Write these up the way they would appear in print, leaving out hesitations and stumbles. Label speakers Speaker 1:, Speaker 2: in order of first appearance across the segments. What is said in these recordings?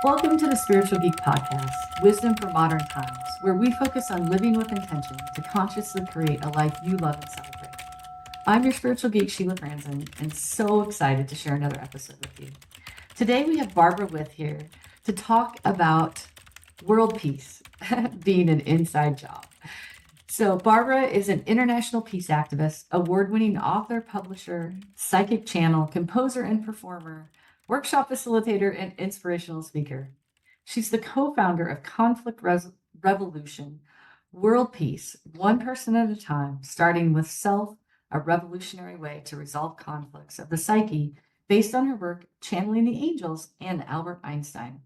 Speaker 1: Welcome to the Spiritual Geek Podcast, Wisdom for Modern Times, where we focus on living with intention to consciously create a life you love and celebrate. I'm your spiritual geek, Sheila Franzen, and so excited to share another episode with you. Today we have Barbara With here to talk about world peace being an inside job. So Barbara is an international peace activist, award-winning author, publisher, psychic channel, composer and performer, workshop facilitator, and inspirational speaker. She's the co-founder of Conflict Revolution, World Peace, one person at a time, starting with self, a revolutionary way to resolve conflicts of the psyche based on her work Channeling the Angels and Albert Einstein.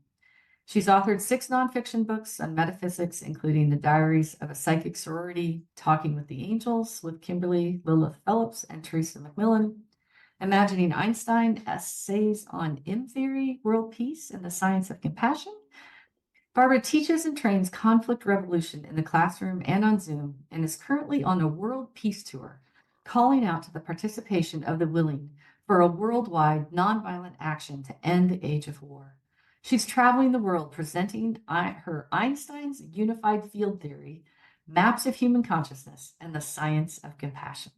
Speaker 1: She's authored 6 nonfiction books on metaphysics, including The Diaries of a Psychic Sorority, Talking with the Angels with Kimberly Lilith Phillips and Teresa McMillan, Imagining Einstein, Essays on M-Theory, World Peace, and the Science of Compassion. Barbara teaches and trains conflict resolution in the classroom and on Zoom, and is currently on a world peace tour, calling out to the participation of the willing for a worldwide nonviolent action to end the age of war. She's traveling the world presenting her Einstein's unified field theory, maps of human consciousness, and the science of compassion.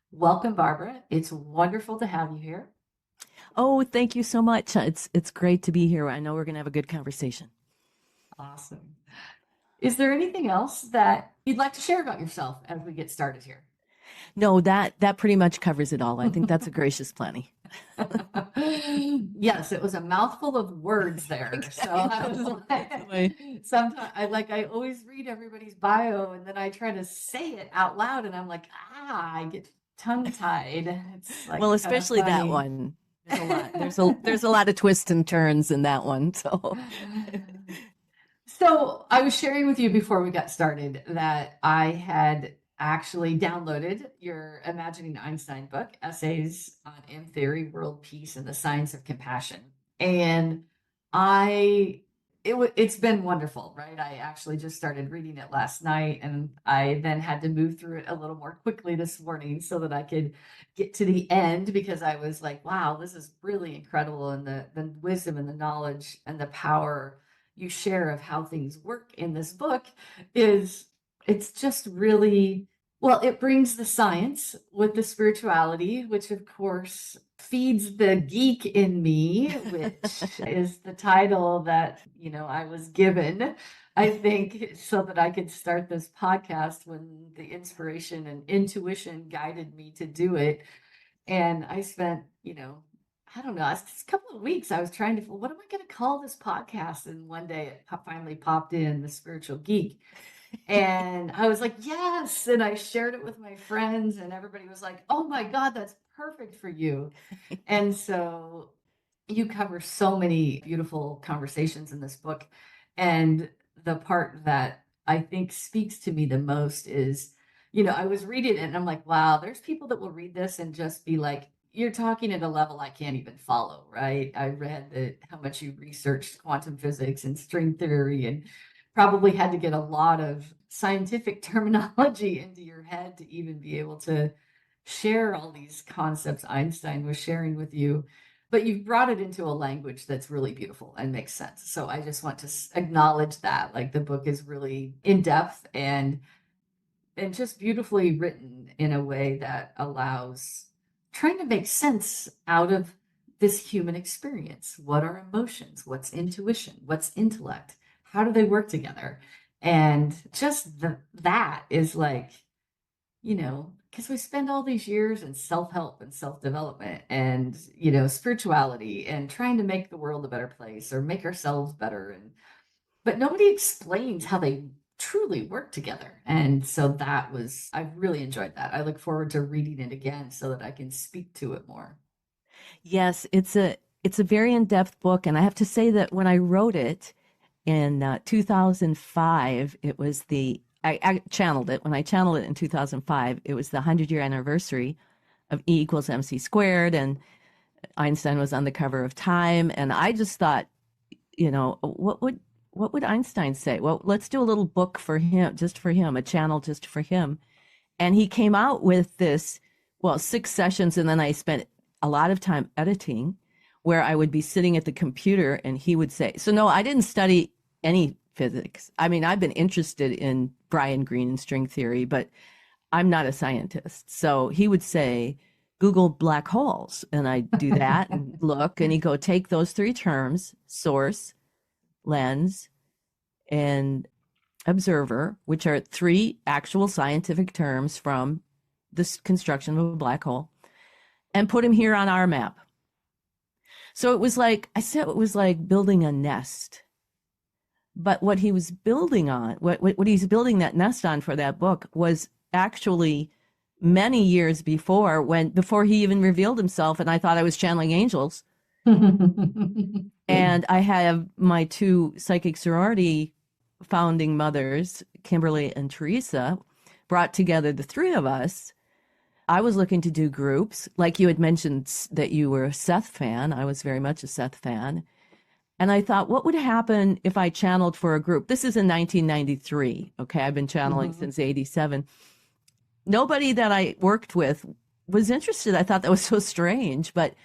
Speaker 1: Welcome, Barbara. It's wonderful to have you here.
Speaker 2: Oh, thank you so much. It's great to be here. I know we're going to have a good conversation.
Speaker 1: Awesome. Is there anything else that you'd like to share about yourself as we get started here?
Speaker 2: No, that pretty much covers it all. I think that's a gracious plenty.
Speaker 1: Yes, it was a mouthful of words there. So I was like, sometimes I always read everybody's bio and then I try to say it out loud and I'm like, I get tongue-tied. It's like,
Speaker 2: well, especially that one. There's a lot. There's a lot of twists and turns in that one.
Speaker 1: So I was sharing with you before we got started that I had actually downloaded your Imagining Einstein book, Essays on M-Theory, World Peace, and the Science of Compassion. And it's been wonderful, right? I actually just started reading it last night, and I then had to move through it a little more quickly this morning so that I could get to the end, because I was like, wow, this is really incredible. And the wisdom and the knowledge and the power you share of how things work in this book it's just really, well, it brings the science with the spirituality, which of course feeds the geek in me, which is the title that, I was given, I think, so that I could start this podcast when the inspiration and intuition guided me to do it. And I spent, I don't know, it's a couple of weeks I was trying to, what am I going to call this podcast? And one day it finally popped in, the Spiritual Geek. And I was like, yes. And I shared it with my friends and everybody was like, oh my God, that's perfect for you. And so you cover so many beautiful conversations in this book. And the part that I think speaks to me the most is, I was reading it and I'm like, wow, there's people that will read this and just be like, you're talking at a level I can't even follow, right? I read how much you researched quantum physics and string theory and probably had to get a lot of scientific terminology into your head to even be able to share all these concepts Einstein was sharing with you. But you've brought it into a language that's really beautiful and makes sense. So I just want to acknowledge that, like, the book is really in depth and just beautifully written in a way that allows trying to make sense out of this human experience. What are emotions? What's intuition? What's intellect? How do they work together? And just that is like, because we spend all these years in self-help and self-development and, spirituality and trying to make the world a better place or make ourselves better. But nobody explains how they truly work together. And so I really enjoyed that. I look forward to reading it again so that I can speak to it more.
Speaker 2: Yes, it's a very in-depth book. And I have to say that when I wrote it in 2005, it was I channeled it. When I channeled it in 2005, it was the 100-year anniversary of E equals MC squared. And Einstein was on the cover of Time. And I just thought, what would Einstein say? Well, let's do a little book for him, just for him, a channel just for him. And he came out with this, 6 sessions. And then I spent a lot of time editing, where I would be sitting at the computer and he would say, so no, I didn't study any physics. I mean, I've been interested in Brian Greene and string theory, but I'm not a scientist. So he would say, Google black holes. And I do that and look, and he'd go, take those three terms, source, lens, and observer, which are three actual scientific terms from this construction of a black hole, and put him here on our map. So it was like, I said, it was like building a nest. But what he was building on, what he's building that nest on for that book was actually many years before he even revealed himself, and I thought I was channeling angels. And I have my two psychic sorority founding mothers, Kimberly and Teresa, brought together the three of us. I was looking to do groups. Like you had mentioned that you were a Seth fan. I was very much a Seth fan. And I thought, what would happen if I channeled for a group? This is in 1993. Okay, I've been channeling since 87. Nobody that I worked with was interested. I thought that was so strange. But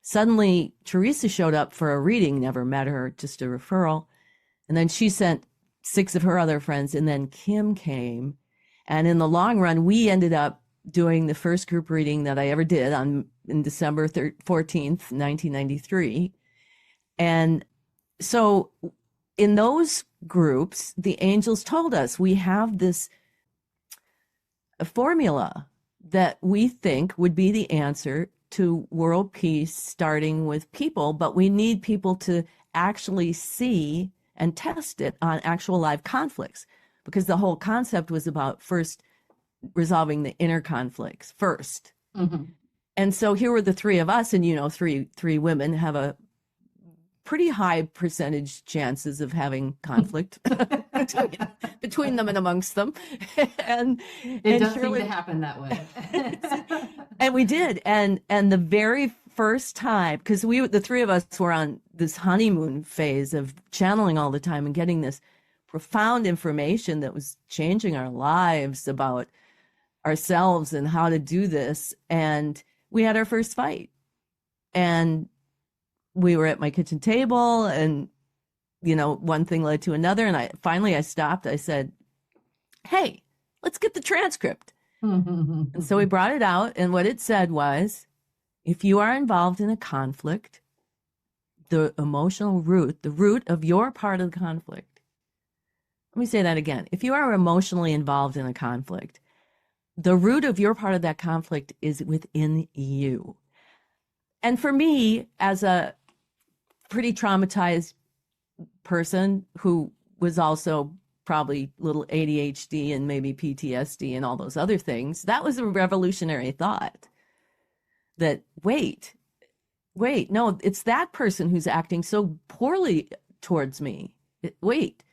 Speaker 2: suddenly Teresa showed up for a reading, never met her, just a referral. And then she sent 6 of her other friends, and then Kim came. And in the long run, we ended up doing the first group reading that I ever did in December 14th, 1993. And so in those groups, the angels told us we have this formula that we think would be the answer to world peace, starting with people, but we need people to actually see and test it on actual live conflicts, because the whole concept was about first resolving the inner conflicts first. And so here were the three of us, and three women have a pretty high percentage chances of having conflict between them and amongst them. and
Speaker 1: it does seem to happen that way.
Speaker 2: And we did. And the very first time, because the three of us were on this honeymoon phase of channeling all the time and getting this profound information that was changing our lives about ourselves and how to do this. And we had our first fight. And we were at my kitchen table, and, one thing led to another. And I stopped. I said, hey, let's get the transcript. And so we brought it out. And what it said was, if you are involved in a conflict, the emotional root, the root of your part of the conflict. Let me say that again. If you are emotionally involved in a conflict, the root of your part of that conflict is within you. And for me, as a pretty traumatized person who was also probably a little ADHD and maybe PTSD and all those other things, that was a revolutionary thought. That wait, no, it's that person who's acting so poorly towards me. Wait.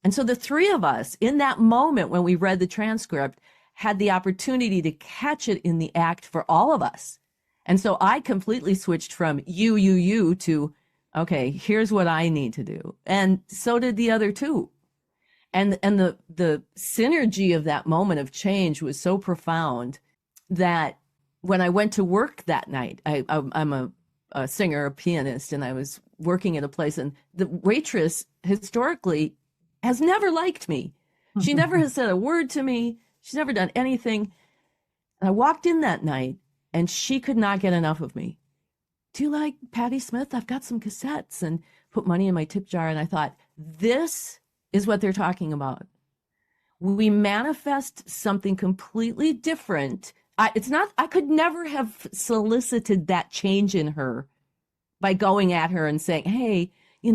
Speaker 2: And so the three of us in that moment when we read the transcript had the opportunity to catch it in the act for all of us. And so I completely switched from you to, okay, here's what I need to do. And so did the other two. And the synergy of that moment of change was so profound that when I went to work that night, I'm a singer, a pianist, and I was working at a place, and the waitress historically has never liked me. She never has said a word to me. She's never done anything. And I walked in that night, and she could not get enough of me. Do you like Patti Smith? I've got some cassettes, and put money in my tip jar. And I thought, this is what they're talking about. We manifest something completely different. I could never have solicited that change in her by going at her and saying, hey, you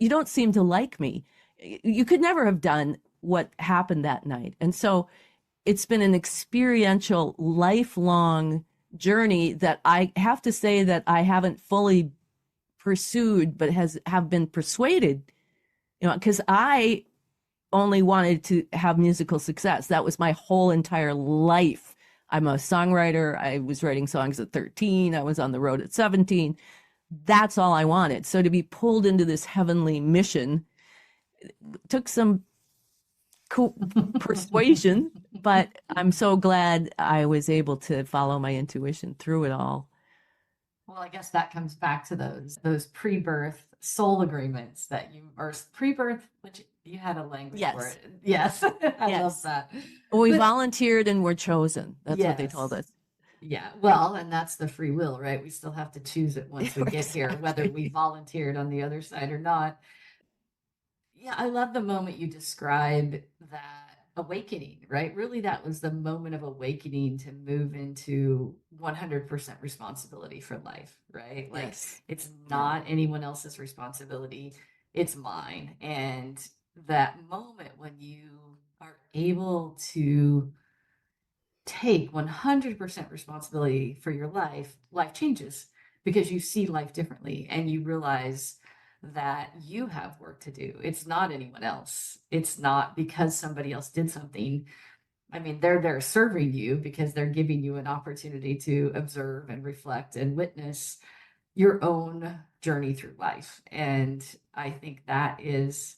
Speaker 2: don't seem to like me. You could never have done what happened that night. And so it's been an experiential, lifelong journey that I have to say that I haven't fully pursued, but have been persuaded, because I only wanted to have musical success. That was my whole entire life. I'm a songwriter. I was writing songs at 13. I was on the road at 17. That's all I wanted. So to be pulled into this heavenly mission took some cool persuasion, but I'm so glad I was able to follow my intuition through it all.
Speaker 1: Well, I guess that comes back to those pre-birth soul agreements that you, or pre-birth, which you had a language for
Speaker 2: Yes.
Speaker 1: it. Yes. I love
Speaker 2: Yes.
Speaker 1: that.
Speaker 2: We
Speaker 1: But
Speaker 2: volunteered and were chosen. That's what they told
Speaker 1: yes.
Speaker 2: us.
Speaker 1: Yeah. Well, and that's the free will, right? We still have to choose it once we get here, whether we
Speaker 2: Exactly.
Speaker 1: volunteered on the other side or not. Yeah, I love the moment you describe that awakening, right? Really, that was the moment of awakening to move into 100% responsibility for life, right? Like
Speaker 2: Yes.
Speaker 1: it's not anyone else's responsibility, it's mine. And that moment when you are able to take 100% responsibility for your life, life changes because you see life differently and you realize that you have work to do. It's not anyone else. It's not because somebody else did something. I mean, they're there serving you because they're giving you an opportunity to observe and reflect and witness your own journey through life. And I think that's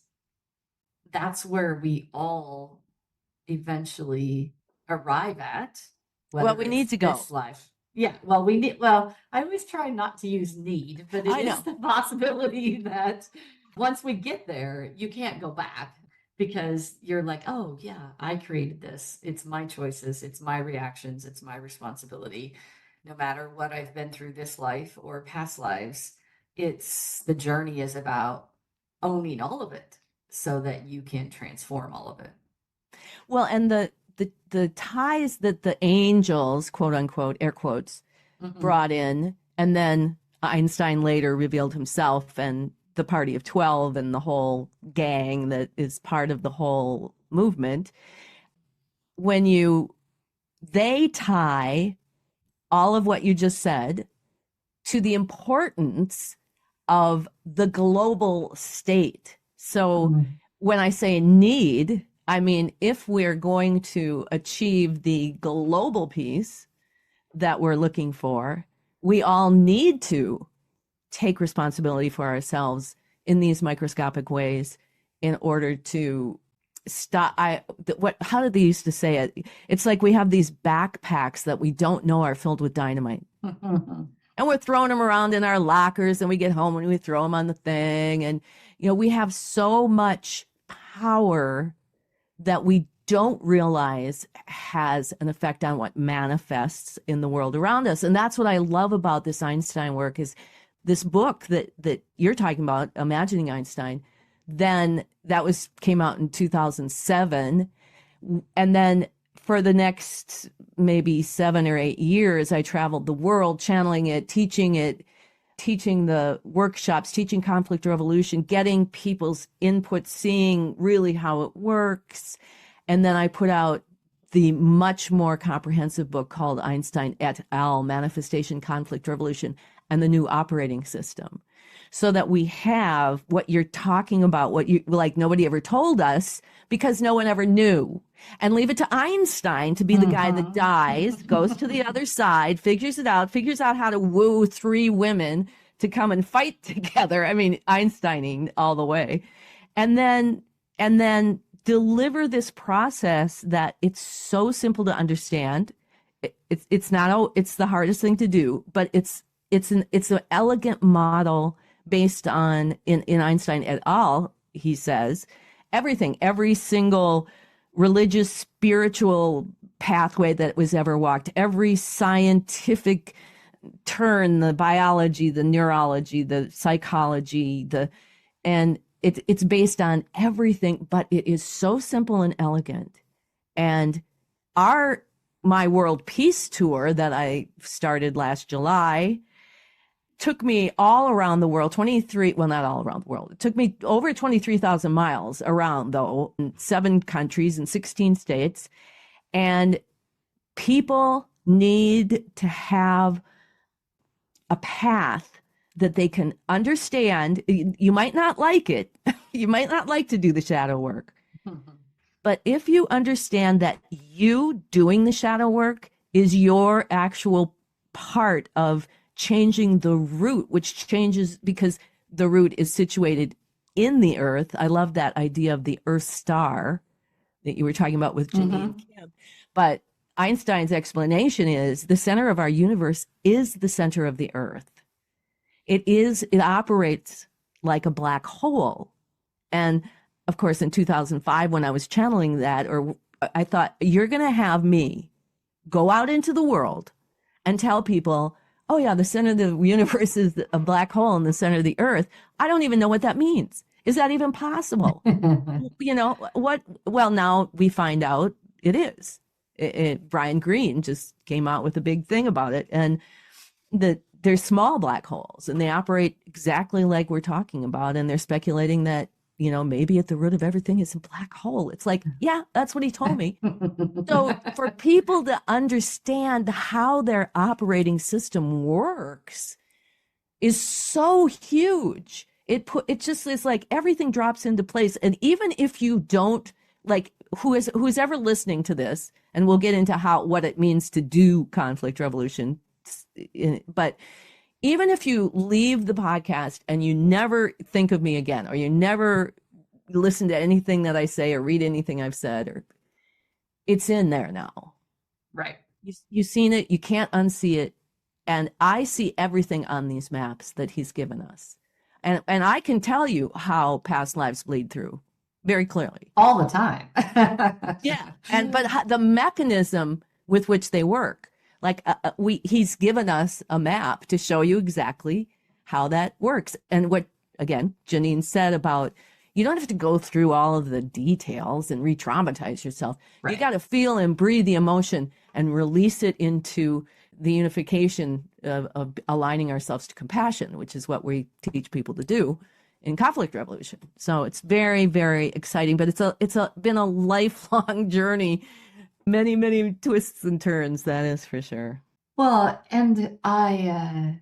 Speaker 1: where we all eventually arrive at,
Speaker 2: Well,
Speaker 1: whether
Speaker 2: we
Speaker 1: it's
Speaker 2: need to go.
Speaker 1: this life. Yeah, well, we need, well, I always try not to use need, but it
Speaker 2: I
Speaker 1: is
Speaker 2: know.
Speaker 1: the possibility that once we get there, you can't go back because you're like, oh, yeah, I created this. It's my choices, it's my reactions, it's my responsibility. No matter what I've been through this life or past lives, it's the journey is about owning all of it so that you can transform all of it.
Speaker 2: Well, and the ties that the angels, quote unquote, air quotes,
Speaker 1: Mhm.
Speaker 2: brought in, and then Einstein later revealed himself and the Party of 12 and the whole gang that is part of the whole movement. When they tie all of what you just said to the importance of the global state. So
Speaker 1: Mhm.
Speaker 2: when I say need, I mean, if we're going to achieve the global peace that we're looking for, we all need to take responsibility for ourselves in these microscopic ways in order to stop. How did they used to say it? It's like we have these backpacks that we don't know are filled with dynamite, and we're throwing them around in our lockers, and we get home and we throw them on the thing. And we have so much power that we don't realize has an effect on what manifests in the world around us. And that's what I love about this Einstein work is this book that you're talking about, Imagining Einstein. Then that came out in 2007. And then for the next maybe 7 or 8 years, I traveled the world channeling it, teaching the workshops, teaching conflict resolution, getting people's input, seeing really how it works. And then I put out the much more comprehensive book called Einstein et al. Manifestation, Conflict Revolution, and the New Operating System. So that we have what you're talking about, what you like, nobody ever told us because no one ever knew. And leave it to Einstein to be the guy that dies, goes to the other side, figures out how to woo 3 women to come and fight together. I mean, Einsteining all the way. And then deliver this process that it's so simple to understand. It's not, it's the hardest thing to do, but it's an elegant model based on in Einstein et al. He says everything, every single religious, spiritual pathway that was ever walked, every scientific turn, the biology, the neurology, the psychology, and it's based on everything, but it is so simple and elegant. And my World Peace Tour that I started last July took me all around the world, well, not all around the world. It took me over 23,000 miles around, though, in 7 countries and 16 states. And people need to have a path that they can understand. You might not like it. You might not like to do the shadow work. But if you understand that you doing the shadow work is your actual part of changing the root, which changes because the root is situated in the earth. I love that idea of the earth star that you were talking about with Janine Kim. But Einstein's explanation is the center of our universe is the center of the earth. It operates like a black hole. And of course, in 2005, when I was channeling that, or I thought, you're going to have me go out into the world and tell people, oh yeah, the center of the universe is a black hole in the center of the earth. I don't even know what that means. Is that even possible? What? Well, now we find out it is. Brian Greene just came out with a big thing about it. And they're small black holes and they operate exactly like we're talking about. And they're speculating that, maybe at the root of everything is a black hole. It's like, yeah, that's what he told me. So for people to understand how their operating system works is so huge. It just is like everything drops into place. And even if you don't, like, who's ever listening to this, and we'll get into what it means to do conflict revolution, but even if you leave the podcast and you never think of me again, or you never listen to anything that I say or read anything I've said, or it's in there now.
Speaker 1: Right.
Speaker 2: You've seen it. You can't unsee it. And I see everything on these maps that he's given us. And I can tell you how past lives bleed through very clearly.
Speaker 1: All the time.
Speaker 2: Yeah. But the mechanism with which they work, like he's given us a map to show you exactly how that works. And what, again, Janine said about, you don't have to go through all of the details and re-traumatize yourself. Right. You got to feel and breathe the emotion and release it into the unification of aligning ourselves to compassion, which is what we teach people to do in conflict revolution. So it's very, very exciting, but it's been a lifelong journey, many, many twists and turns. That is for sure.
Speaker 1: Well, and I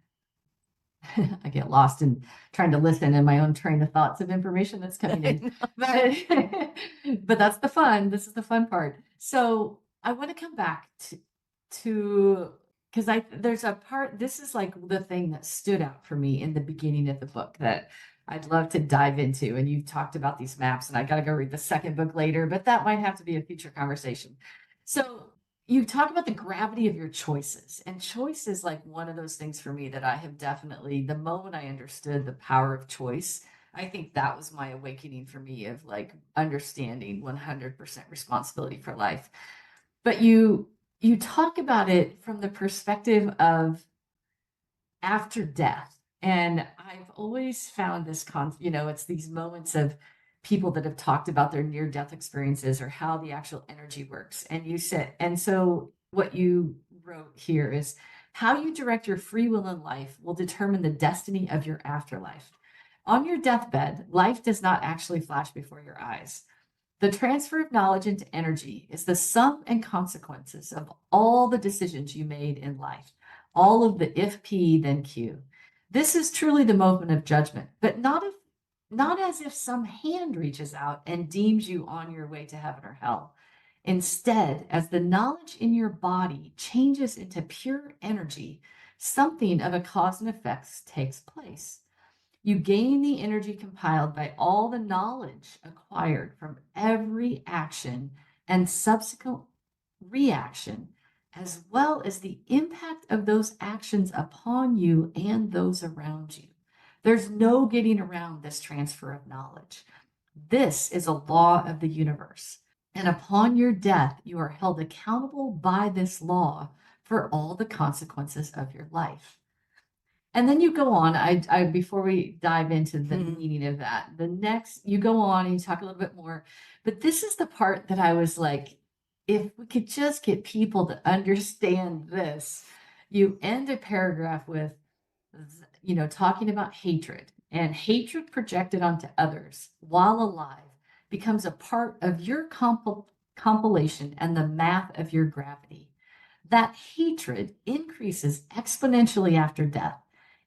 Speaker 1: get lost in trying to listen in my own train of thoughts of information that's coming in, but that's the fun. This is the fun part. So I want to come back to because there's a part, this is like the thing that stood out for me in the beginning of the book that I'd love to dive into. And you've talked about these maps, and I got to go read the second book later, but that might have to be a future conversation. So you talk about the gravity of your choices, and choice is like one of those things for me that I have definitely, the moment I understood the power of choice, I think that was my awakening for me of like understanding 100% responsibility for life. But you talk about it from the perspective of after death. And I've always found this, it's these moments of people that have talked about their near-death experiences or how the actual energy works. And you said, and so what you wrote here is how you direct your free will in life will determine the destiny of your afterlife. On your deathbed, life does not actually flash before your eyes. The transfer of knowledge into energy is the sum and consequences of all the decisions you made in life, all of the if P, then Q. This is truly the moment of judgment, but not as if some hand reaches out and deems you on your way to heaven or hell. Instead, as the knowledge in your body changes into pure energy, something of a cause and effects takes place. You gain the energy compiled by all the knowledge acquired from every action and subsequent reaction, as well as the impact of those actions upon you and those around you. There's no getting around this transfer of knowledge. This is a law of the universe. And upon your death, you are held accountable by this law for all the consequences of your life. And then you go on, I before we dive into the meaning of that, you go on and you talk a little bit more, but this is the part that I was like, if we could just get people to understand this. You end a paragraph with, talking about hatred, and hatred projected onto others while alive becomes a part of your compilation and the math of your gravity. That hatred increases exponentially after death,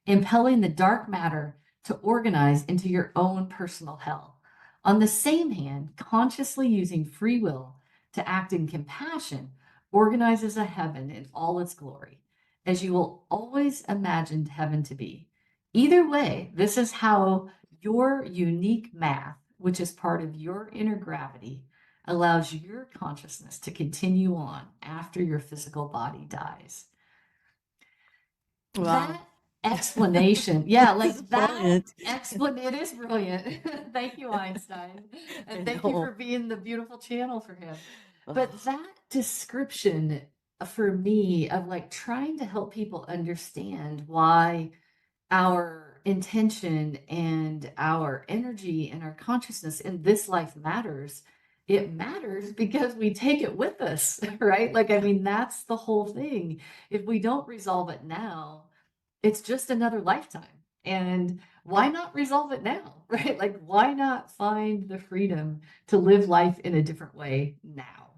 Speaker 1: impelling the dark matter to organize into your own personal hell. On the same hand, consciously using free will to act in compassion organizes a heaven in all its glory, as you will always imagined heaven to be. Either way, this is how your unique math, which is part of your inner gravity, allows your consciousness to continue on after your physical body dies. Wow. That explanation. Yeah,
Speaker 2: This is
Speaker 1: like that
Speaker 2: brilliant.
Speaker 1: it is brilliant. Thank you, Einstein.
Speaker 2: I
Speaker 1: And thank you
Speaker 2: know.
Speaker 1: for being the beautiful channel for him. But
Speaker 2: Oh,
Speaker 1: that description for me of like trying to help people understand why our intention and our energy and our consciousness in this life matters. It matters because we take it with us, right? Like, I
Speaker 2: yeah.
Speaker 1: mean, that's the whole thing. If we don't resolve it now, it's just another lifetime. And why not resolve it now, right? Like, why not find the freedom to live life in a different way now?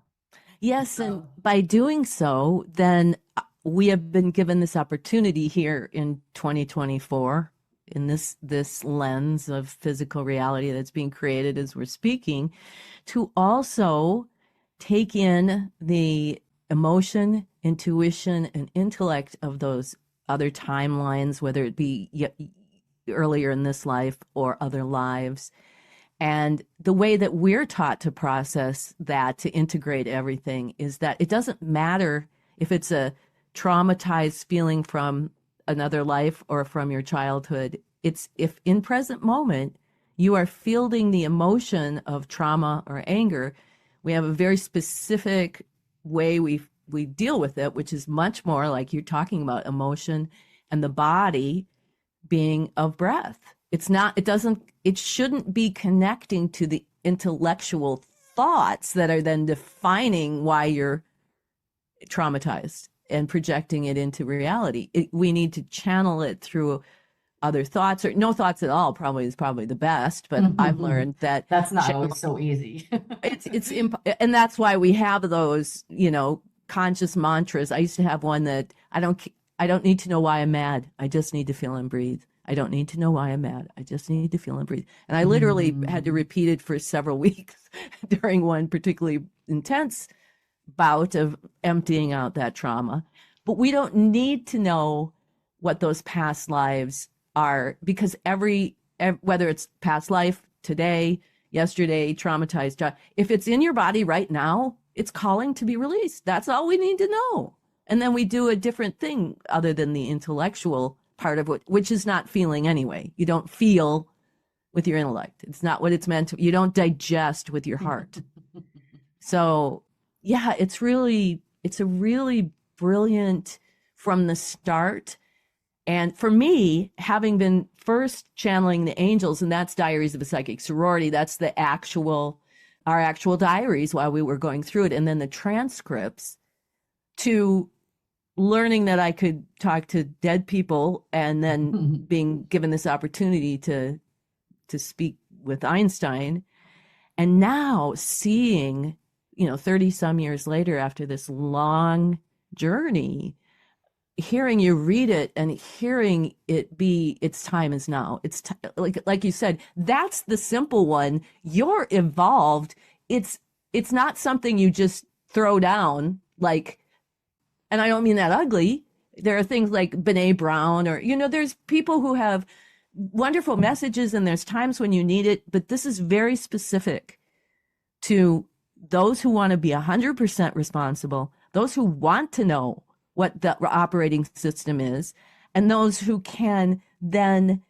Speaker 2: Yes, and
Speaker 1: So,
Speaker 2: by doing so, then we have been given this opportunity here in 2024 in this lens of physical reality that's being created as we're speaking to also take in the emotion, intuition, and intellect of those other timelines, whether it be earlier in this life or other lives. And the way that we're taught to process that, to integrate everything, is that it doesn't matter if it's a traumatized feeling from another life or from your childhood. It's if in present moment you are fielding the emotion of trauma or anger, we have a very specific way we deal with it, which is much more like you're talking about emotion and the body being of breath. It's not, it shouldn't be connecting to the intellectual thoughts that are then defining why you're traumatized and projecting it into reality. We need to channel it through other thoughts, or no thoughts at all probably is probably the best, but I've learned that
Speaker 1: that's not
Speaker 2: channel,
Speaker 1: always so easy.
Speaker 2: and that's why we have those, conscious mantras. I used to have one that I don't need to know why I'm mad. I just need to feel and breathe. I don't need to know why I'm mad. I just need to feel and breathe. And I literally had to repeat it for several weeks during one particularly intense bout of emptying out that trauma. But we don't need to know what those past lives are, because whether it's past life, today, yesterday, traumatized, if it's in your body right now, it's calling to be released. That's all we need to know. And then we do a different thing other than the intellectual part of it, which is not feeling anyway. You don't feel with your intellect. It's not what it's meant to. You don't digest with your heart. So yeah, it's a really brilliant from the start. And for me, having been first channeling the angels, and that's Diaries of a Psychic Sorority, that's our actual diaries while we were going through it, and then the transcripts, to learning that I could talk to dead people, and then being given this opportunity to speak with Einstein, and now seeing, 30 some years later after this long journey, hearing you read it and hearing it be, its time is now. Like you said, that's the simple one. You're evolved. It's not something you just throw down, like, and I don't mean that ugly. There are things like Brene Brown, or, there's people who have wonderful messages, and there's times when you need it, but this is very specific to those who want to be 100% responsible, those who want to know what the operating system is, and those who can then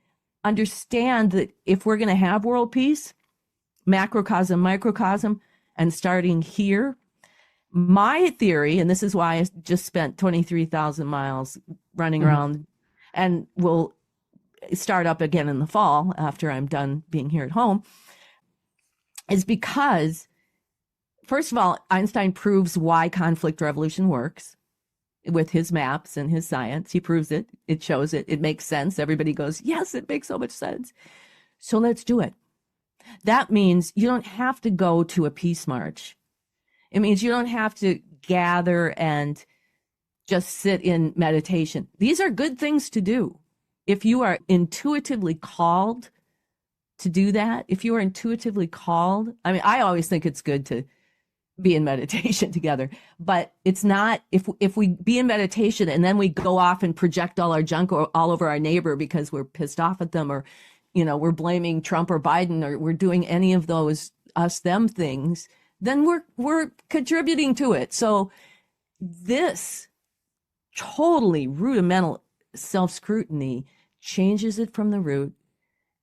Speaker 2: understand that if we're going to have world peace, macrocosm, microcosm, and starting here, my theory, and this is why I just spent 23,000 miles running around, and will start up again in the fall after I'm done being here at home, is because, first of all, Einstein proves why conflict revolution works with his maps and his science. He proves it. It shows it. It makes sense. Everybody goes, yes, it makes so much sense. So let's do it. That means you don't have to go to a peace march. It means you don't have to gather and just sit in meditation. These are good things to do. If you are intuitively called to do that, if you are intuitively called, I mean, I always think it's good to be in meditation together, but it's not, if we be in meditation and then we go off and project all our junk all over our neighbor because we're pissed off at them, or, we're blaming Trump or Biden, or we're doing any of those us them things, then we're contributing to it. So this totally rudimental self-scrutiny changes it from the root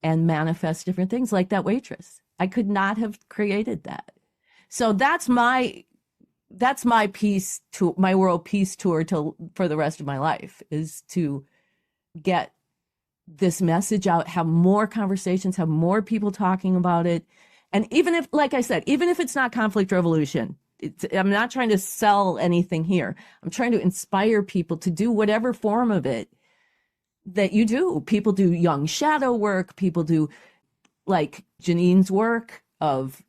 Speaker 2: and manifests different things, like that waitress. I could not have created that. So that's my piece to my world peace tour for the rest of my life, is to get this message out, have more conversations, have more people talking about it. And even if, like I said, even if it's not conflict resolution, I'm not trying to sell anything here. I'm trying to inspire people to do whatever form of it that you do. People do young shadow work. People do, like Janine's work of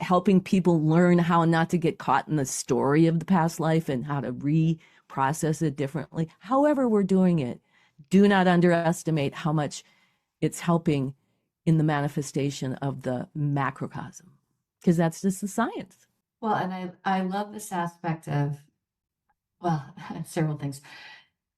Speaker 2: helping people learn how not to get caught in the story of the past life and how to reprocess it differently. However we're doing it, do not underestimate how much it's helping in the manifestation of the macrocosm, because that's just the science.
Speaker 1: Well, and I love this aspect of, well, several things.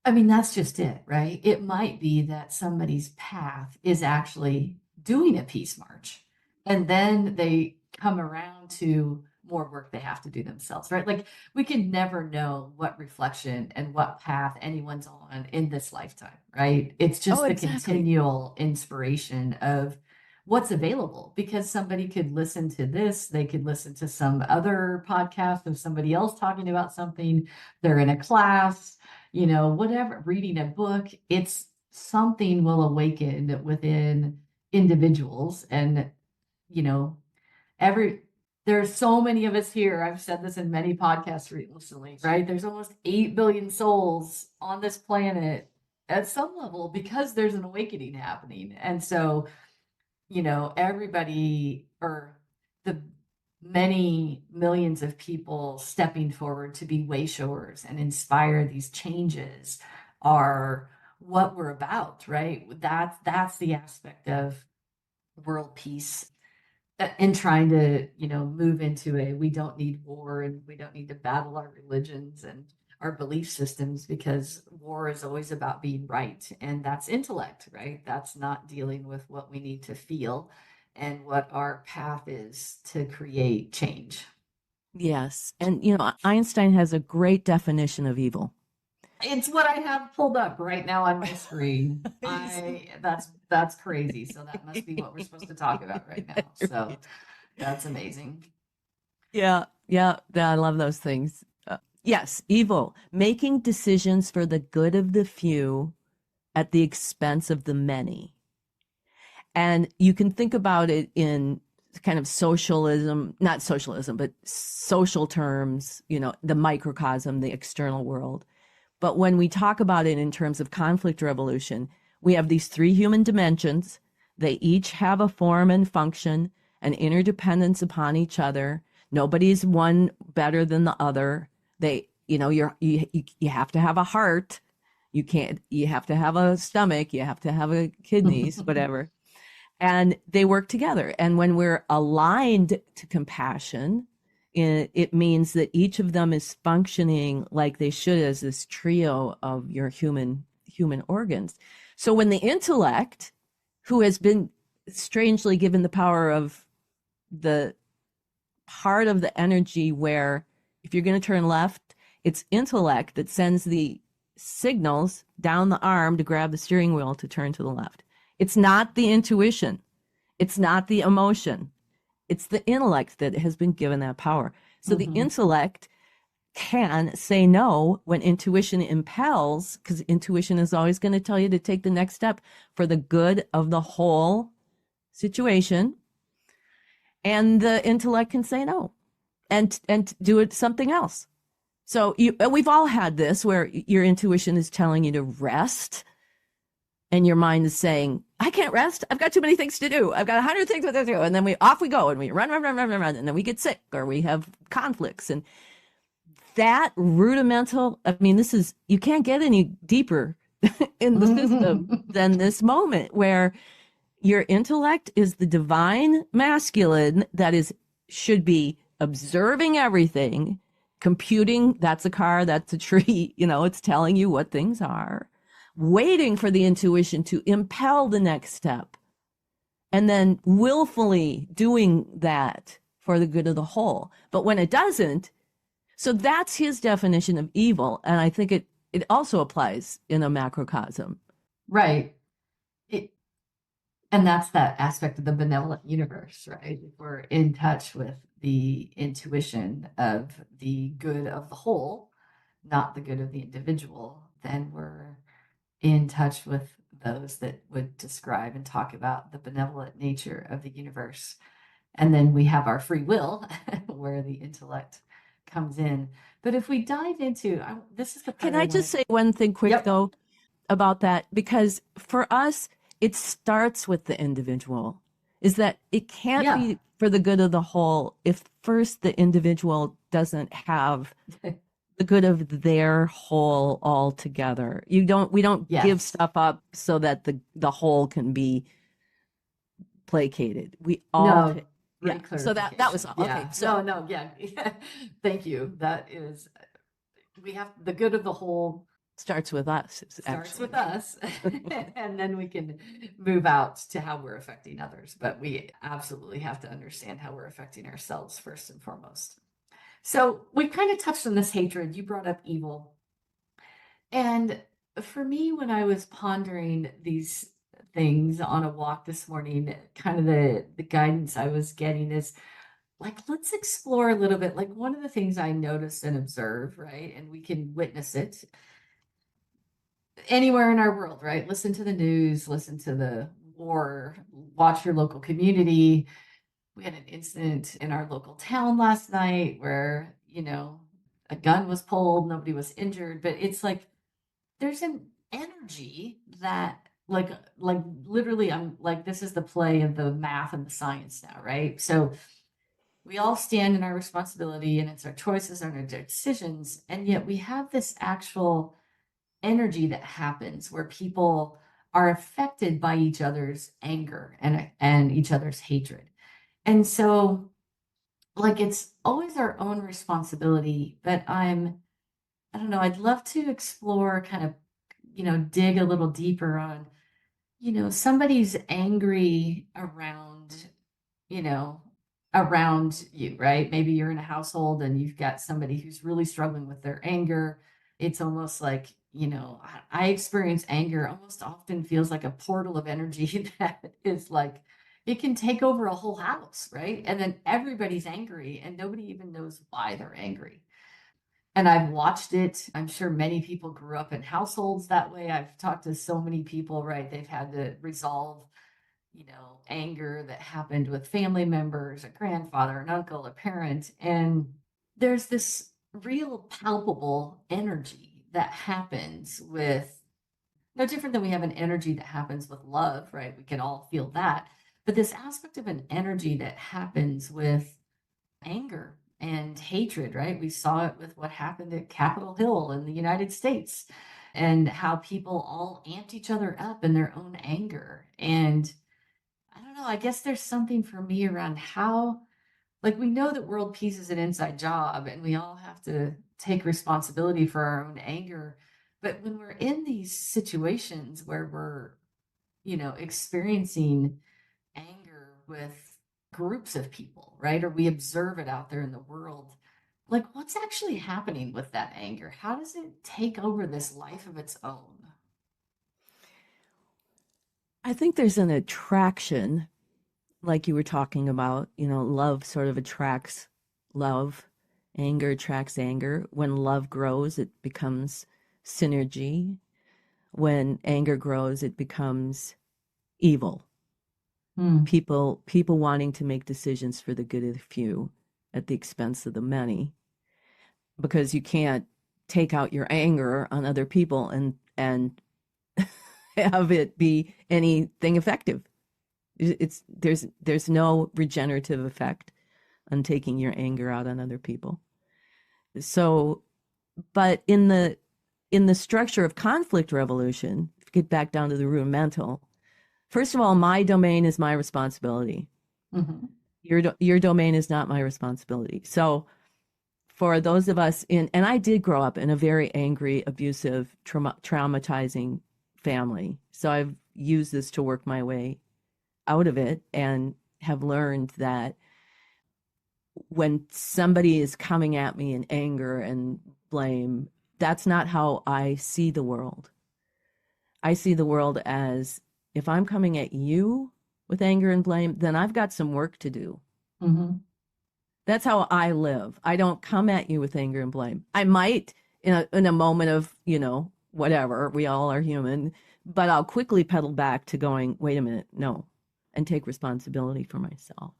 Speaker 1: I mean, that's just it, right? It might be that somebody's path is actually doing a peace march, and then they come around to more work they have to do themselves, right? Like, we can never know what reflection and what path anyone's on in this lifetime, right? It's just the continual inspiration of what's available, because somebody could listen to this, they could listen to some other podcast of somebody else talking about something, they're in a class, whatever, reading a book. It's something will awaken within individuals. And there's so many of us here. I've said this in many podcasts recently, right? There's almost 8 billion souls on this planet at some level, because there's an awakening happening. And so, everybody, or the many millions of people stepping forward to be way showers and inspire these changes, are what we're about, right? That's the aspect of world peace, and trying to, move into we don't need war, and we don't need to battle our religions and our belief systems, because war is always about being right. And that's intellect, right? That's not dealing with what we need to feel and what our path is to create change.
Speaker 2: Yes. And, Einstein has a great definition of evil.
Speaker 1: It's what I have pulled up right now on my screen. That's crazy. So that must be what we're supposed to talk about right now. So that's amazing.
Speaker 2: Yeah. I love those things. Yes, evil, making decisions for the good of the few at the expense of the many. And you can think about it in kind of socialism, not socialism, but social terms, the microcosm, the external world. But when we talk about it in terms of conflict revolution, we have these 3 human dimensions. They each have a form and function, an interdependence upon each other. Nobody's one better than the other. They, you have to have a heart. You have to have a stomach. You have to have a kidneys, whatever. And they work together. And when we're aligned to compassion, it means that each of them is functioning like they should, as this trio of your human organs. So when the intellect, who has been strangely given the power of the part of the energy where if you're going to turn left, it's intellect that sends the signals down the arm to grab the steering wheel to turn to the left. It's not the intuition. It's not the emotion. It's the intellect that has been given that power. So the intellect can say no when intuition impels, because intuition is always going to tell you to take the next step for the good of the whole situation. And the intellect can say no and do it something else. So we've all had this where your intuition is telling you to rest, and your mind is saying, I can't rest. I've got too many things to do. I've got 100 things to do. And then we go and we run. And then we get sick or we have conflicts. And that rudimental, you can't get any deeper in the system than this moment where your intellect is the divine masculine that should be observing everything, computing, that's a car, that's a tree, it's telling you what things are, waiting for the intuition to impel the next step, and then willfully doing that for the good of the whole. But when it doesn't, so that's his definition of evil. And I think it also applies in a macrocosm.
Speaker 1: Right. It, and that's that aspect of the benevolent universe, right? If we're in touch with the intuition of the good of the whole, not the good of the individual, then we're in touch with those that would describe and talk about the benevolent nature of the universe. And then we have our free will where the intellect comes in. But if we dive into this is the part
Speaker 2: Can I just say one thing quick,
Speaker 1: Yep.
Speaker 2: though, about that? Because for us, it starts with the individual, is that it can't be for the good of the whole if first the individual doesn't have the good of their whole altogether. We don't give stuff up so that the whole can be placated. We all so that was okay. So
Speaker 1: no, yeah. Thank you. That is, we have the good of the whole
Speaker 2: starts with us.
Speaker 1: Starts with us, and then we can move out to how we're affecting others. But we absolutely have to understand how we're affecting ourselves first and foremost. So we kind of touched on this hatred. You brought up evil. And for me, when I was pondering these things on a walk this morning, kind of the guidance I was getting is like, let's explore a little bit. Like one of the things I notice and observe, right? And we can witness it anywhere in our world, right? Listen to the news, listen to the war, watch your local community. We had an incident in our local town last night where, a gun was pulled, nobody was injured, but it's like there's an energy that like literally I'm like this is the play of the math and the science now, right? So we all stand in our responsibility and it's our choices and our decisions, and yet we have this actual energy that happens where people are affected by each other's anger and each other's hatred. And so like it's always our own responsibility, but I don't know, I'd love to explore kind of, dig a little deeper on, somebody's angry you know, around you, right? Maybe you're in a household and you've got somebody who's really struggling with their anger. It's almost like, I experience anger almost often feels like a portal of energy that is like, it can take over a whole house, right? And then everybody's angry and nobody even knows why they're angry. And I've watched it. I'm sure many people grew up in households that way. I've talked to so many people, right? They've had to resolve, anger that happened with family members, a grandfather, an uncle, a parent. And there's this real palpable energy that happens with no different than we have an energy that happens with love, right? We can all feel that. But this aspect of an energy that happens with anger and hatred, right? We saw it with what happened at Capitol Hill in the United States and how people all amped each other up in their own anger. And I don't know, I guess there's something for me around how, like, we know that world peace is an inside job and we all have to take responsibility for our own anger. But when we're in these situations where we're, experiencing anger with groups of people, right? Or we observe it out there in the world. Like, what's actually happening with that anger? How does it take over this life of its own?
Speaker 2: I think there's an attraction, like you were talking about, love sort of attracts love, anger attracts anger. When love grows, it becomes synergy. When anger grows, it becomes evil. People wanting to make decisions for the good of the few at the expense of the many, because you can't take out your anger on other people and have it be anything effective. There's no regenerative effect on taking your anger out on other people. So, but in the structure of conflict resolution, get back down to the rudimental. First of all, my domain is my responsibility.
Speaker 1: Mm-hmm.
Speaker 2: Your domain is not my responsibility. So for those of us and I did grow up in a very angry, abusive, traumatizing family. So I've used this to work my way out of it and have learned that when somebody is coming at me in anger and blame, that's not how I see the world. I see the world as, if I'm coming at you with anger and blame, then I've got some work to do.
Speaker 1: Mm-hmm.
Speaker 2: That's how I live. I don't come at you with anger and blame. I might in a moment of, whatever, we all are human, but I'll quickly pedal back to going, wait a minute, no, and take responsibility for myself.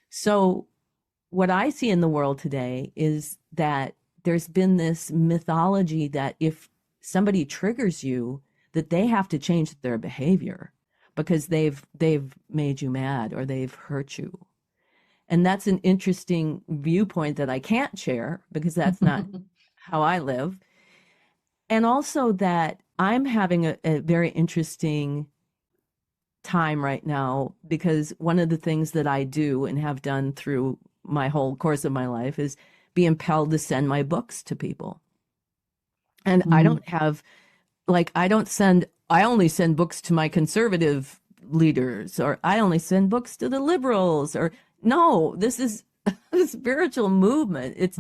Speaker 2: So what I see in the world today is that there's been this mythology that if somebody triggers you, that they have to change their behavior because they've made you mad or they've hurt you. And that's an interesting viewpoint that I can't share because that's not how I live. And also that I'm having a very interesting time right now, because one of the things that I do and have done through my whole course of my life is be impelled to send my books to people. And I don't have, I only send books to my conservative leaders, or I only send books to the liberals, or no, this is a spiritual movement. It's,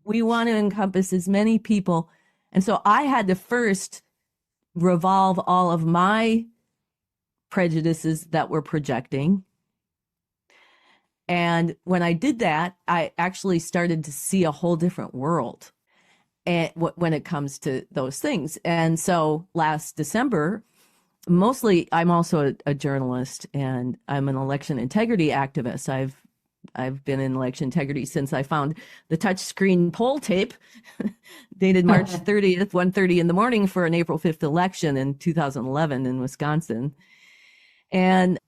Speaker 2: we want to encompass as many people. And so I had to first revolve all of my prejudices that were projecting. And when I did that, I actually started to see a whole different world when it comes to those things. And so last December, mostly, I'm also a journalist and I'm an election integrity activist. I've been in election integrity since I found the touchscreen poll tape dated March 30th, 1:30 in the morning for an April 5th election in 2011 in Wisconsin. And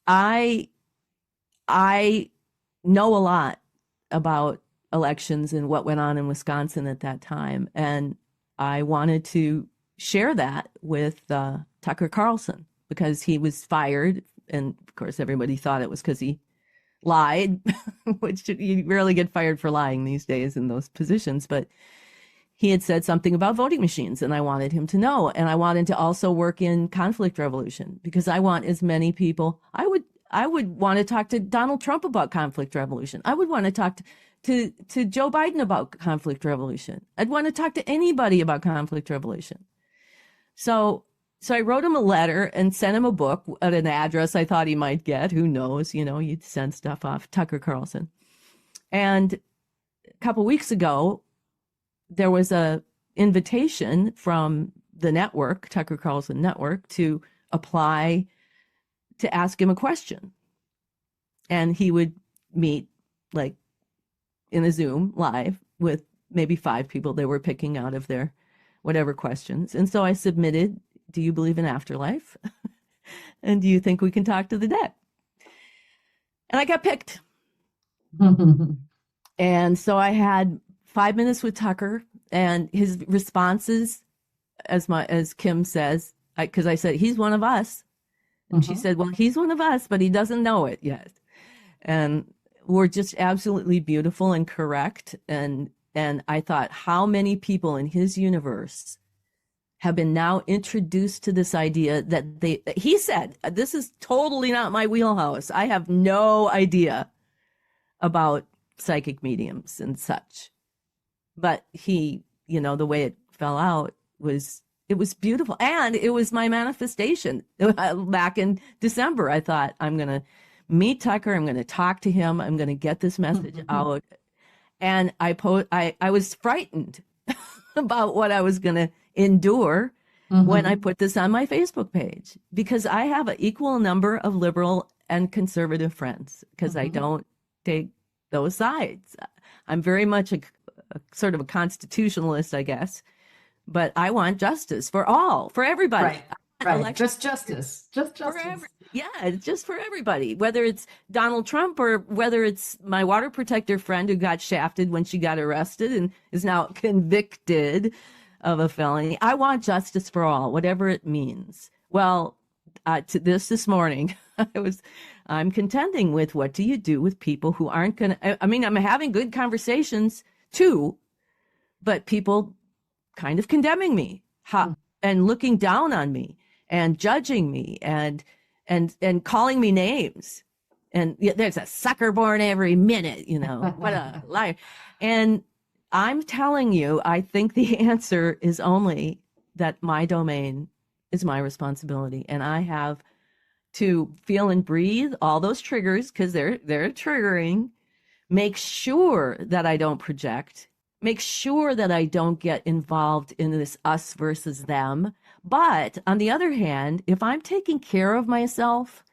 Speaker 2: I know a lot about elections and what went on in Wisconsin at that time. And I wanted to share that with Tucker Carlson because he was fired. And of course, everybody thought it was because he lied, which you rarely get fired for lying these days in those positions. But he had said something about voting machines, and I wanted him to know. And I wanted to also work in conflict resolution because I want as many people. I would want to talk to Donald Trump about conflict resolution. I would want to talk to Joe Biden about conflict resolution. I'd want to talk to anybody about conflict resolution. So I wrote him a letter and sent him a book at an address I thought he might get. Who knows? You'd send stuff off. Tucker Carlson. And a couple weeks ago, there was a invitation from the network, Tucker Carlson Network, to apply to ask him a question. And he would meet in a Zoom live with maybe 5 people they were picking out of their whatever questions. And so I submitted, do you believe in afterlife? And do you think we can talk to the dead? And I got picked. And so I had 5 minutes with Tucker, and his responses, as Kim says, because I said, he's one of us. And she said, well, he's one of us, but he doesn't know it yet. And were just absolutely beautiful and correct. And I thought, how many people in his universe have been now introduced to this idea that he said, this is totally not my wheelhouse. I have no idea about psychic mediums and such. But he, the way it fell out it was beautiful. And it was my manifestation. Back in December, I thought, I'm going to meet Tucker. I'm going to talk to him. I'm going to get this message out. And I was frightened about what I was going to endure when I put this on my Facebook page, because I have an equal number of liberal and conservative friends, because I don't take those sides. I'm very much a sort of a constitutionalist, I guess, but I want justice for all, for everybody.
Speaker 1: Right. Just justice. Just justice.
Speaker 2: Just for everybody, whether it's Donald Trump or whether it's my water protector friend who got shafted when she got arrested and is now convicted of a felony. I want justice for all, whatever it means. Well, to this morning, I'm contending with, what do you do with people who aren't going to, I'm having good conversations too, but people kind of condemning me and looking down on me and judging me and calling me names. And there's a sucker born every minute, what a liar. And I'm telling you, I think the answer is only that my domain is my responsibility, and I have to feel and breathe all those triggers because they're triggering. Make sure that I don't project. Make sure that I don't get involved in this us versus them. But on the other hand, if I'm taking care of myself,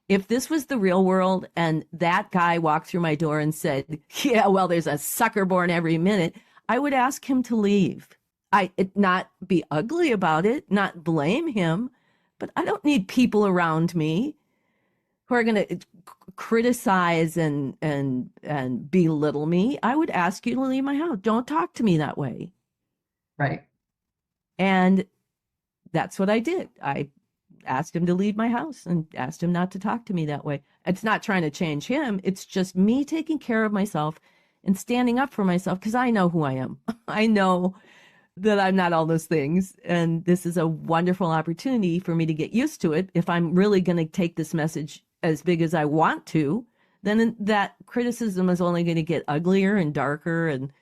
Speaker 2: if this was the real world and that guy walked through my door and said, "Yeah, well, there's a sucker born every minute," I would ask him to leave. Not be ugly about it, not blame him, but I don't need people around me who are going to criticize and belittle me. I would ask you to leave my house. Don't talk to me that way.
Speaker 1: Right.
Speaker 2: And that's what I did. I asked him to leave my house and asked him not to talk to me that way. It's not trying to change him. It's just me taking care of myself and standing up for myself because I know who I am. I know that I'm not all those things. And this is a wonderful opportunity for me to get used to it. If I'm really going to take this message as big as I want to, then that criticism is only going to get uglier and darker. And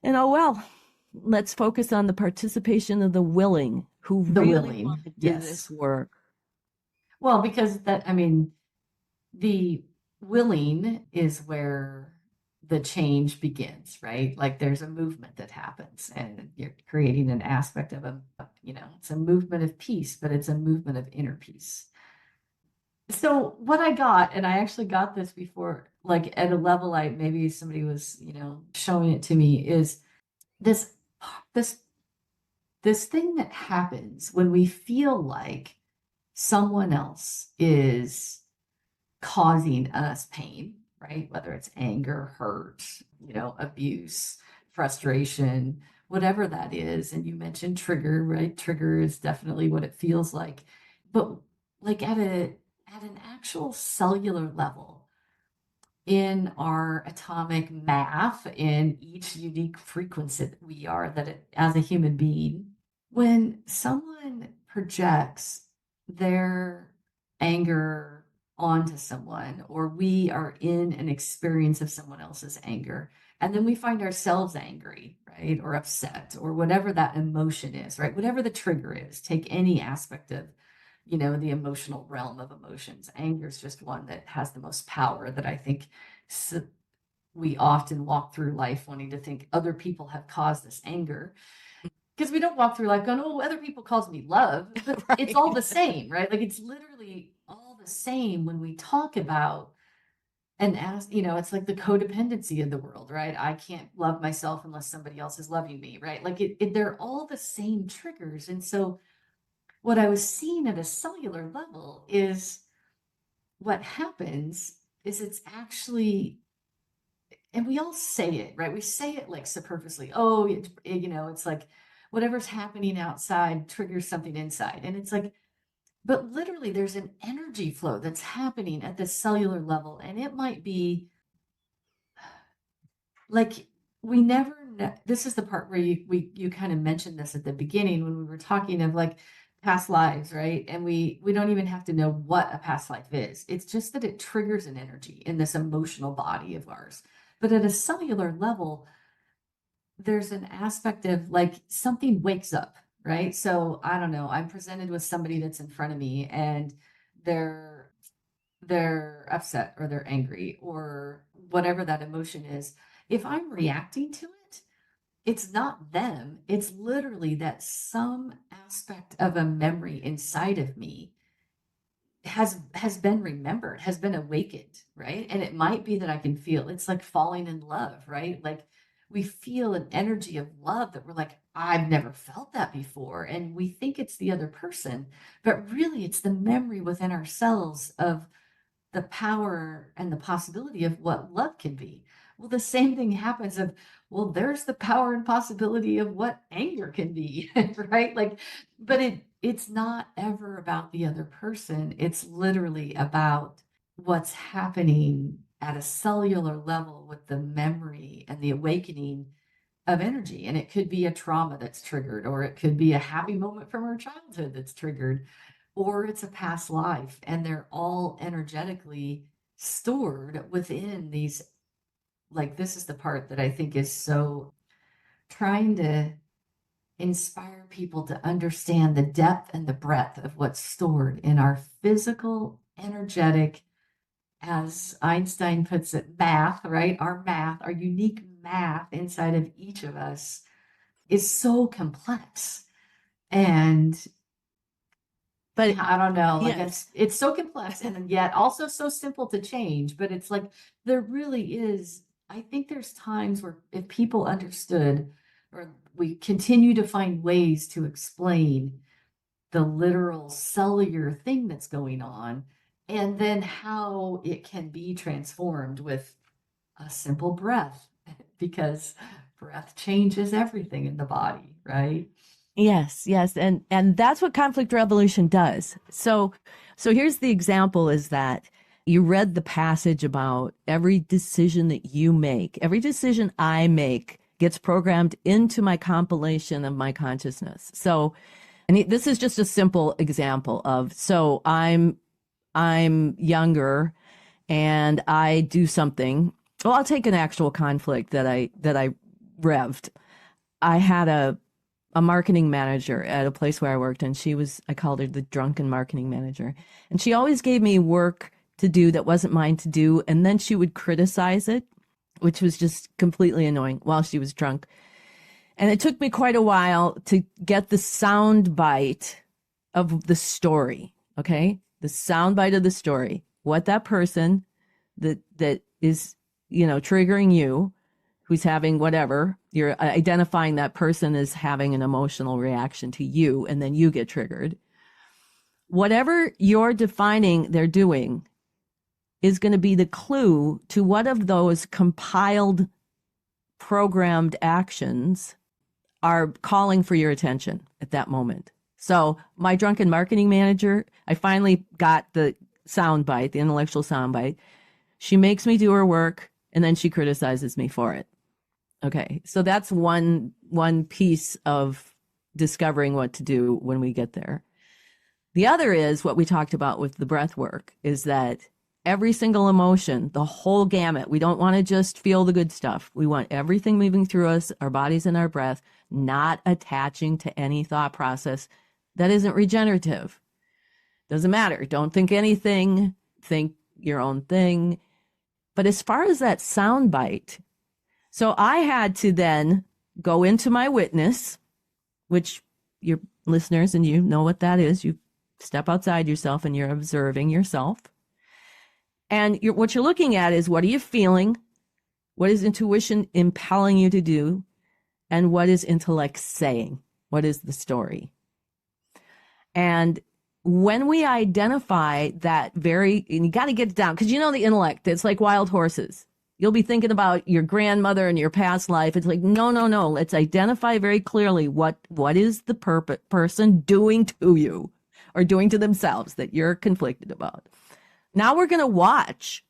Speaker 2: oh well, let's focus on the participation of the willing who
Speaker 1: The
Speaker 2: really
Speaker 1: willing.
Speaker 2: want to do
Speaker 1: Yes.
Speaker 2: this work.
Speaker 1: Well, because I mean, the willing is where the change begins, right? Like there's a movement that happens and you're creating an aspect of it's a movement of peace, but it's a movement of inner peace. So what I got, and I actually got this before, like at a level, maybe somebody was, showing it to me, is this, this, this thing that happens when we feel like someone else is causing us pain, right? Whether it's anger, hurt, abuse, frustration, whatever that is. And you mentioned trigger, right? Trigger is definitely what it feels like. But like at an actual cellular level, in our atomic math, in each unique frequency that we are, as a human being, when someone projects their anger onto someone, or we are in an experience of someone else's anger, and then we find ourselves angry, right, or upset, or whatever that emotion is, right, whatever the trigger is, take any aspect of the emotional realm of emotions. Anger is just one that has the most power, that I think we often walk through life wanting to think other people have caused this anger, because we don't walk through life going, "Oh, other people cause me love," but
Speaker 2: Right.
Speaker 1: it's all the same, right? Like it's literally all the same when we talk about, and as it's like the codependency of the world, right? I can't love myself unless somebody else is loving me, right? Like they're all the same triggers. And so what I was seeing at a cellular level is what happens is it's actually, and we all say it, right? We say it like superficially. Oh, it's like whatever's happening outside triggers something inside. And it's like, but literally there's an energy flow that's happening at the cellular level. And it might be like, we never know. This is the part where you kind of mentioned this at the beginning when we were talking of like past lives, right? And we don't even have to know what a past life is. It's just that it triggers an energy in this emotional body of ours. But at a cellular level, there's an aspect of like something wakes up, right? So I don't know, I'm presented with somebody that's in front of me and they're upset or they're angry or whatever that emotion is. If I'm reacting to it, it's not them. It's literally that some aspect of a memory inside of me has been remembered, has been awakened, right? And it might be that I can feel, it's like falling in love, right? Like we feel an energy of love that we're like, "I've never felt that before." And we think it's the other person, but really it's the memory within ourselves of the power and the possibility of what love can be. Well, the same thing happens of, well, there's the power and possibility of what anger can be, right? Like, but it's not ever about the other person. It's literally about what's happening at a cellular level with the memory and the awakening of energy. And it could be a trauma that's triggered, or it could be a happy moment from our childhood that's triggered, or it's a past life. And they're all energetically stored within these like, this is the part that I think is so trying to inspire people to understand the depth and the breadth of what's stored in our physical, energetic, as Einstein puts it, math, right? Our math, our unique math inside of each of us is so complex. And
Speaker 2: But
Speaker 1: I don't know, like
Speaker 2: yeah,
Speaker 1: it's so complex and yet also so simple to change. But it's like there really is, I think there's times where if people understood, or we continue to find ways to explain the literal cellular thing that's going on, and then how it can be transformed with a simple breath, because breath changes everything in the body, right?
Speaker 2: yes, yes, and that's what conflict resolution does. So here's the example: is that you read the passage about every decision that you make, every decision I make gets programmed into my compilation of my consciousness. So, and this is just a simple example of, so I'm younger and I do something. Well, I'll take an actual conflict that I revved. I had a marketing manager at a place where I worked, and I called her the drunken marketing manager. And she always gave me work to do that wasn't mine to do. And then she would criticize it, which was just completely annoying while she was drunk. And it took me quite a while to get the sound bite of the story. Okay. The sound bite of the story, what that person that is, triggering you, who's having whatever, you're identifying that person as having an emotional reaction to you, and then you get triggered. Whatever you're defining they're doing is going to be the clue to what of those compiled, programmed actions are calling for your attention at that moment. So my drunken marketing manager, I finally got the soundbite, the intellectual soundbite. She makes me do her work, and then she criticizes me for it. Okay, so that's one piece of discovering what to do when we get there. The other is what we talked about with the breath work, is that every single emotion, the whole gamut, we don't want to just feel the good stuff. We want everything moving through us, our bodies and our breath, not attaching to any thought process that isn't regenerative. Doesn't matter. Don't think anything, think your own thing. But as far as that sound bite, so I had to then go into my witness, which your listeners and you know what that is. You step outside yourself and you're observing yourself. And what you're looking at is, what are you feeling? What is intuition impelling you to do? And what is intellect saying? What is the story? And when we identify that and you got to get it down, because the intellect, it's like wild horses. You'll be thinking about your grandmother and your past life. It's like, no. Let's identify very clearly what is the person doing to you or doing to themselves that you're conflicted about. Now we're going to watch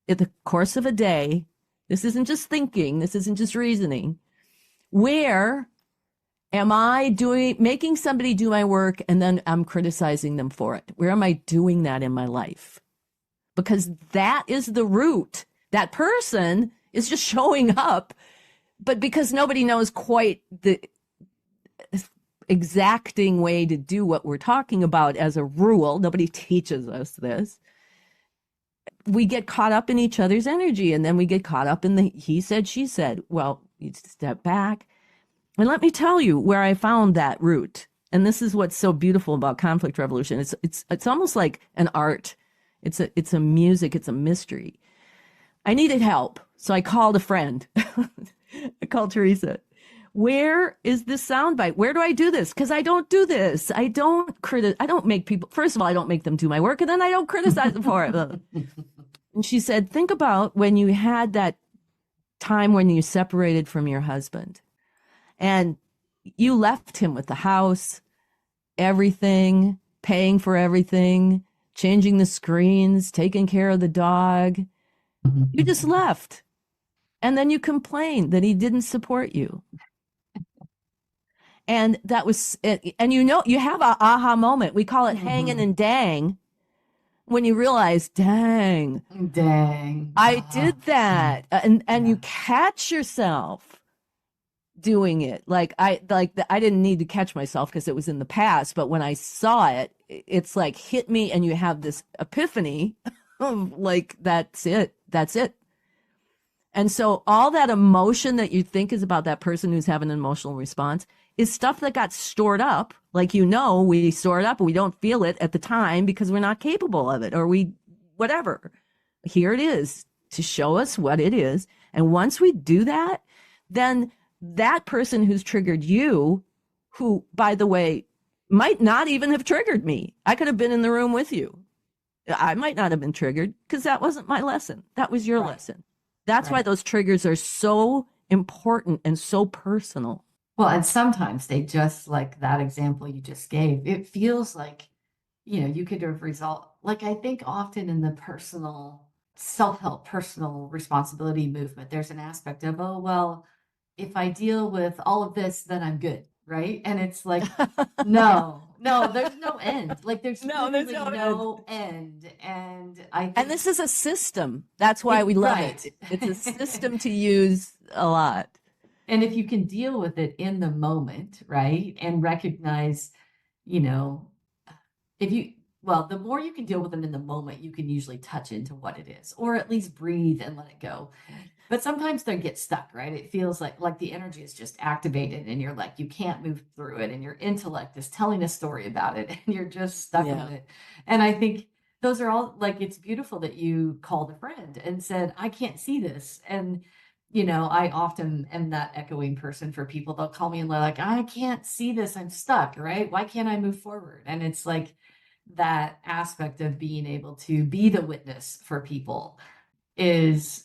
Speaker 2: in the course of a day. This isn't just thinking. This isn't just reasoning. Where am I making somebody do my work and then I'm criticizing them for it? Where am I doing that in my life? Because that is the root. That person is just showing up, but because nobody knows quite the exacting way to do what we're talking about as a rule, nobody teaches us this. We get caught up in each other's energy, and then we get caught up in the he said, she said. Well, you step back. And let me tell you where I found that root. And this is what's so beautiful about conflict resolution. It's almost like an art. It's a music. It's a mystery. I needed help, so I called a friend. I called Teresa. Where is this soundbite? Where do I do this? Because I don't do this. I don't make people. First of all, I don't make them do my work, and then I don't criticize them for it. And she said, think about when you had that time when you separated from your husband, and you left him with the house, everything, paying for everything, changing the screens, taking care of the dog. You just left. And then you complained that he didn't support you. And that was, and you have a aha moment. We call it hanging and dang. when you realize, dang,
Speaker 1: Dang.
Speaker 2: I did that. And
Speaker 1: Yeah.
Speaker 2: you catch yourself doing it. I didn't need to catch myself because it was in the past, but when I saw it, it's like hit me, and you have this epiphany of like, that's it. And so all that emotion that you think is about that person who's having an emotional response is stuff that got stored up. Like, we store it up and we don't feel it at the time because we're not capable of it, or whatever. Here it is to show us what it is. And once we do that, then that person who's triggered you, who, by the way, might not even have triggered me. I could have been in the room with you. I might not have been triggered because that wasn't my lesson. That was your lesson. That's why those triggers are so important and so personal.
Speaker 1: Well, and sometimes they just, like that example you just gave, it feels like, you could have like, I think often in the personal self-help, personal responsibility movement, there's an aspect of, oh, well, if I deal with all of this, then I'm good. Right. And it's like, no, there's no end. Like, there's literally no end. And
Speaker 2: and this is a system. That's why we love it. It's a system to use a lot.
Speaker 1: And if you can deal with it in the moment, right, and recognize, the more you can deal with them in the moment, you can usually touch into what it is, or at least breathe and let it go. But sometimes they get stuck, right? It feels like the energy is just activated, and you're like, you can't move through it, and your intellect is telling a story about it, and you're just stuck in it. And I think those are all, like, it's beautiful that you called a friend and said, I can't see this. And I often am that echoing person for people. They'll call me and they're like, I can't see this. I'm stuck, right? Why can't I move forward? And it's like that aspect of being able to be the witness for people is,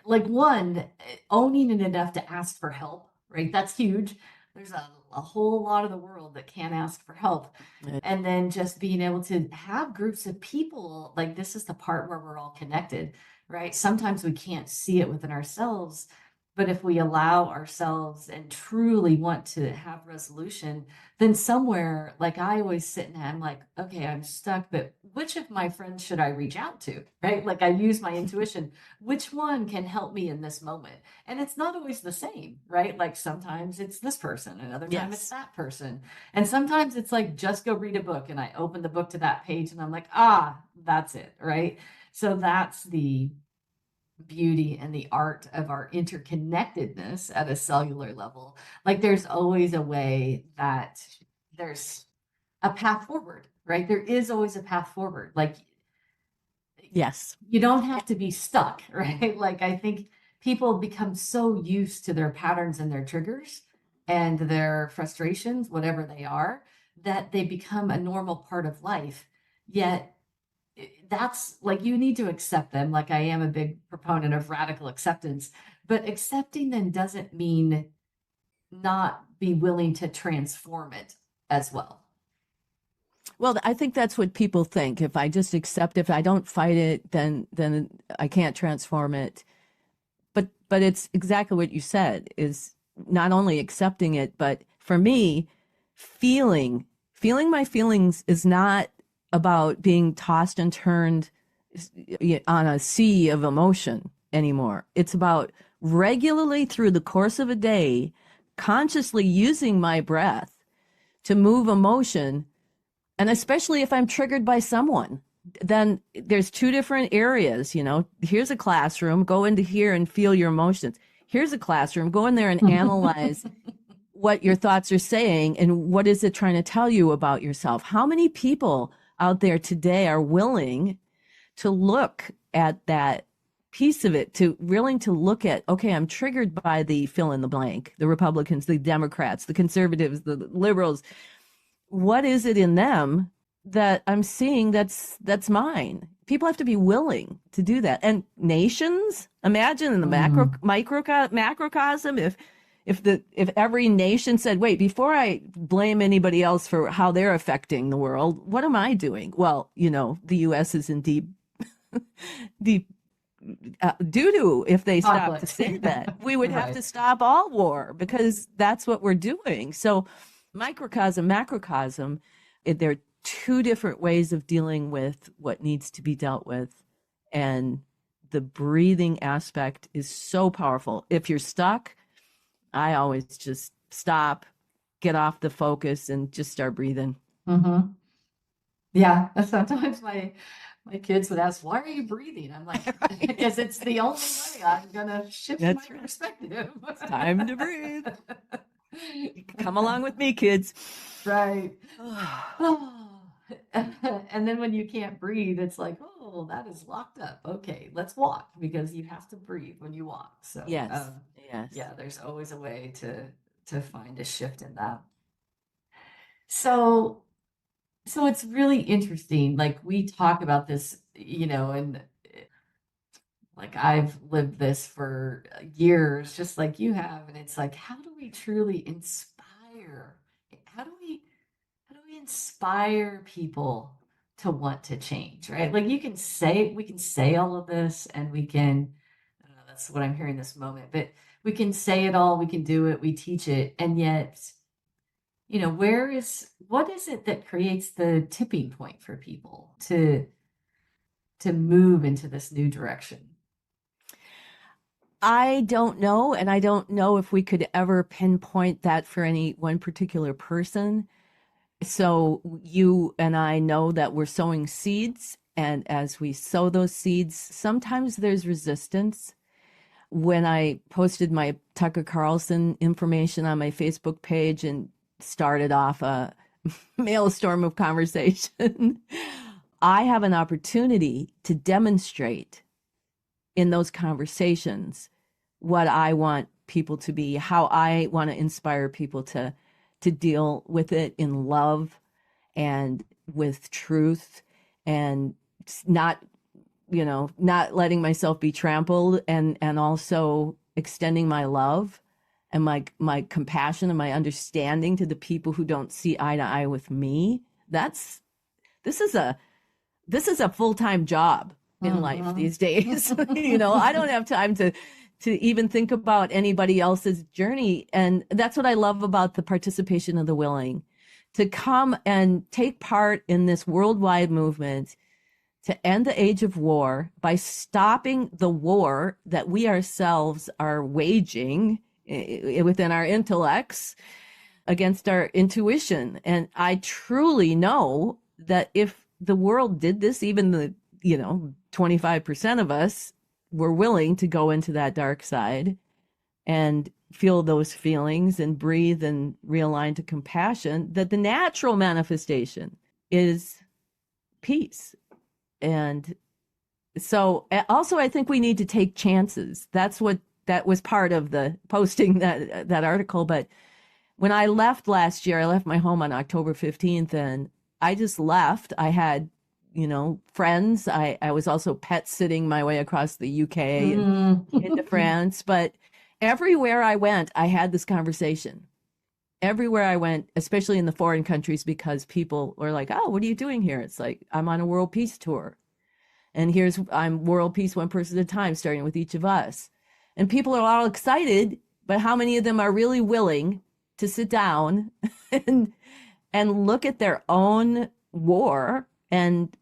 Speaker 1: like, one, owning it enough to ask for help, right? That's huge. There's a whole lot of the world that can't ask for help. And then just being able to have groups of people, like, this is the part where we're all connected, right? Sometimes we can't see it within ourselves, but if we allow ourselves and truly want to have resolution, then somewhere, like, I always sit and I'm like, okay, I'm stuck, but which of my friends should I reach out to, right? Like, I use my intuition. Which one can help me in this moment? And it's not always the same, right? Like, sometimes it's this person, another time it's that person. And sometimes it's like, just go read a book, and I open the book to that page and I'm like, that's it, right? So that's the beauty and the art of our interconnectedness at a cellular level. Like, there's always a way that there's a path forward, right? There is always a path forward. Like,
Speaker 2: yes,
Speaker 1: you don't have to be stuck, right? Like, I think people become so used to their patterns and their triggers and their frustrations, whatever they are, that they become a normal part of life. Yet that's, like, you need to accept them. Like, I am a big proponent of radical acceptance, but accepting them doesn't mean not be willing to transform it as well.
Speaker 2: Well, I think that's what people think. If I just accept, if I don't fight it, then I can't transform it. But it's exactly what you said, is not only accepting it, but for me, feeling my feelings is not about being tossed and turned on a sea of emotion anymore. It's about regularly through the course of a day, consciously using my breath to move emotion. And especially if I'm triggered by someone, then there's two different areas. Here's a classroom, go into here and feel your emotions. Here's a classroom, go in there and analyze what your thoughts are saying and what is it trying to tell you about yourself. How many people out there today are willing to look at that piece of it, willing to look at, okay, I'm triggered by the fill in the blank, the Republicans, the Democrats, the conservatives, the liberals. What is it in them that I'm seeing that's mine? People have to be willing to do that. And nations, imagine in the macrocosm, if every nation said, wait, before I blame anybody else for how they're affecting the world, what am I doing? Well, the U.S. is in deep doo-doo if they stop to say that. We would have to stop all war because that's what we're doing. So microcosm, macrocosm, they're two different ways of dealing with what needs to be dealt with. And the breathing aspect is so powerful. If you're stuck, I always just stop, get off the focus, and just start breathing.
Speaker 1: Mm-hmm. Yeah. Sometimes my kids would ask, "Why are you breathing?" I'm like, "Because it's the only way I'm gonna shift my
Speaker 2: That's right.
Speaker 1: perspective."
Speaker 2: It's time to breathe. Come along with me, kids.
Speaker 1: Right. And then when you can't breathe, it's like, oh, that is locked up. Okay, let's walk because you have to breathe when you walk. So,
Speaker 2: Yes. Yes.
Speaker 1: yeah, there's always a way to find a shift in that. So, so it's really interesting. Like we talk about this, and like I've lived this for years, just like you have, and it's like, how do we truly inspire? How do we how do we inspire people to want to change, right? Like we can say all of this and we can, I don't know, that's what I'm hearing this moment, but we can say it all, we can do it, we teach it, and yet, what is it that creates the tipping point for people to move into this new direction?
Speaker 2: I don't know. And I don't know if we could ever pinpoint that for any one particular person. So you and I know that we're sowing seeds. And as we sow those seeds, sometimes there's resistance. When I posted my Tucker Carlson information on my Facebook page and started off a maelstrom of conversation, I have an opportunity to demonstrate in those conversations what I want people to be, how I want to inspire people to deal with it in love and with truth, and not, not letting myself be trampled, and also extending my love and my compassion and my understanding to the people who don't see eye to eye with me. That's this is a this is a full-time job in life
Speaker 1: Mhm.
Speaker 2: these days. I don't have time to even think about anybody else's journey. And that's what I love about the participation of the willing, to come and take part in this worldwide movement to end the age of war by stopping the war that we ourselves are waging within our intellects against our intuition. And I truly know that if the world did this, even the 25% of us were willing to go into that dark side and feel those feelings and breathe and realign to compassion, that the natural manifestation is peace. And so also I think we need to take chances. That was part of the posting that article. But when I left last year, I left my home on October 15th, and I just left. I had, friends. I was also pet sitting my way across the UK and into France. But everywhere I went, I had this conversation. Everywhere I went, especially in the foreign countries, because people were like, "Oh, what are you doing here?" It's like, I'm on a world peace tour. And I'm world peace one person at a time, starting with each of us. And people are all excited, but how many of them are really willing to sit down and look at their own war? And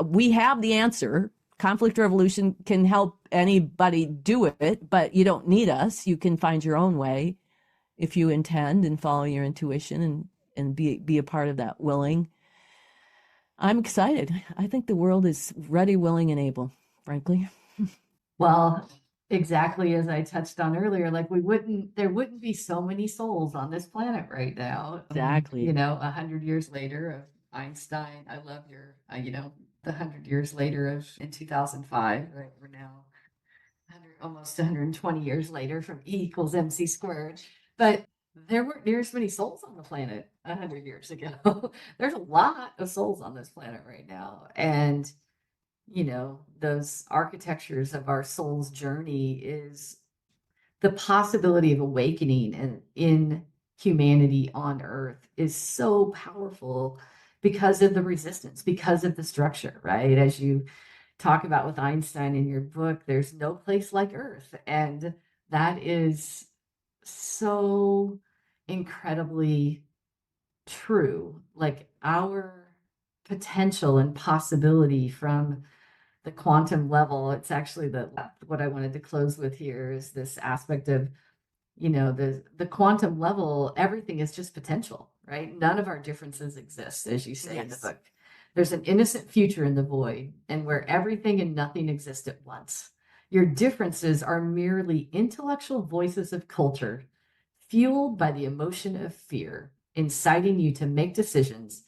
Speaker 2: we have the answer. Conflict revolution can help anybody do it, but you don't need us. You can find your own way if you intend and follow your intuition and be a part of that willing. I'm excited. I think the world is ready, willing, and able, frankly.
Speaker 1: Well, exactly as I touched on earlier, like there wouldn't be so many souls on this planet right now.
Speaker 2: Exactly.
Speaker 1: 100 years later of Einstein. I love the 100 years later of in 2005, right? We're now 100, almost 120 years later from E equals MC squared. But there weren't near as many souls on the planet 100 years ago. There's a lot of souls on this planet right now. And those architectures of our soul's journey is the possibility of awakening and in humanity on earth is so powerful because of the resistance, because of the structure, right? As you talk about with Einstein in your book, there's no place like earth. And that is so incredibly true. Like our potential and possibility from the quantum level. It's actually what I wanted to close with here is this aspect of, the quantum level, everything is just potential, right? None of our differences exist, as you say in the
Speaker 2: Yes.
Speaker 1: book. There's an innocent future in the void, and where everything and nothing exist at once. Your differences are merely intellectual voices of culture, fueled by the emotion of fear, inciting you to make decisions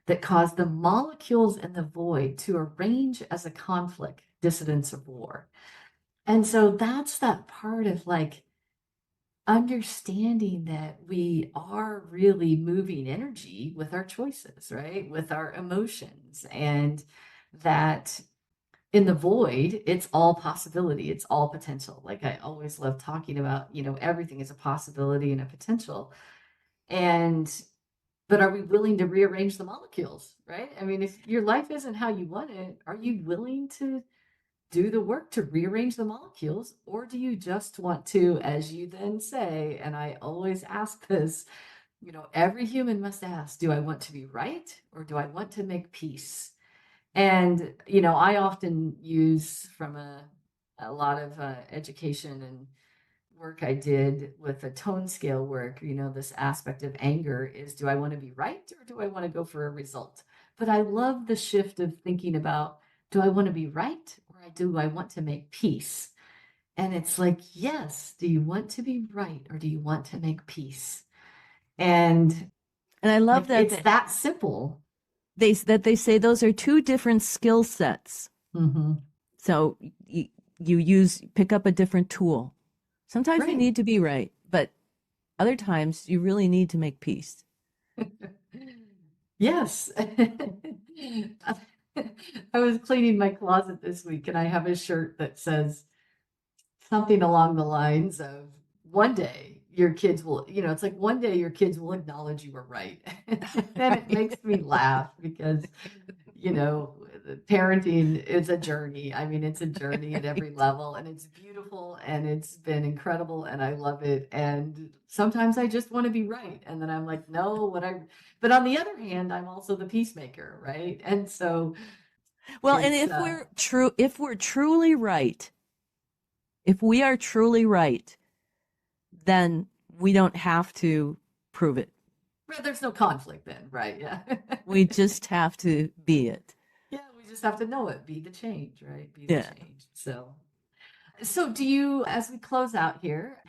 Speaker 1: that cause the molecules in the void to arrange as a conflict, dissidence, or war. And so that's that part of like understanding that we are really moving energy with our choices, right? With our emotions, and that in the void, it's all possibility, it's all potential. Like I always love talking about, everything is a possibility and a potential. And but are we willing to rearrange the molecules, right? I mean, if your life isn't how you want it, are you willing to do the work to rearrange the molecules? Or do you just want to, as you then say, and I always ask this, every human must ask, do I want to be right or do I want to make peace? And, I often use from a lot of education and work I did with a tone scale work, this aspect of anger is, do I want to be right or do I want to go for a result? But I love the shift of thinking about, do I want to be right or do I want to make peace? And it's like, yes, do you want to be right or do you want to make peace? And
Speaker 2: And I love
Speaker 1: like,
Speaker 2: that
Speaker 1: it's that simple.
Speaker 2: they say those are two different skill sets.
Speaker 1: Mm-hmm.
Speaker 2: So pick up a different tool. Sometimes you
Speaker 1: Right.
Speaker 2: need to be right, but other times you really need to make peace.
Speaker 1: Yes. I was cleaning my closet this week and I have a shirt that says something along the lines of one day your kids will, it's like one day your kids will acknowledge you were right. And it makes me laugh because, parenting is a journey. I mean, it's a journey at every level and it's beautiful and it's been incredible and I love it. And sometimes I just want to be right. And then I'm like, no, but on the other hand, I'm also the peacemaker, right? And so
Speaker 2: Well, and
Speaker 1: it's,
Speaker 2: if we're truly right, if we are truly right, then we don't have to prove it.
Speaker 1: well, there's no conflict then, right? Yeah.
Speaker 2: We just have to be it.
Speaker 1: Yeah, we just have to know it, be the change, right? Be the
Speaker 2: Yeah.
Speaker 1: change. So do you, as we close out here,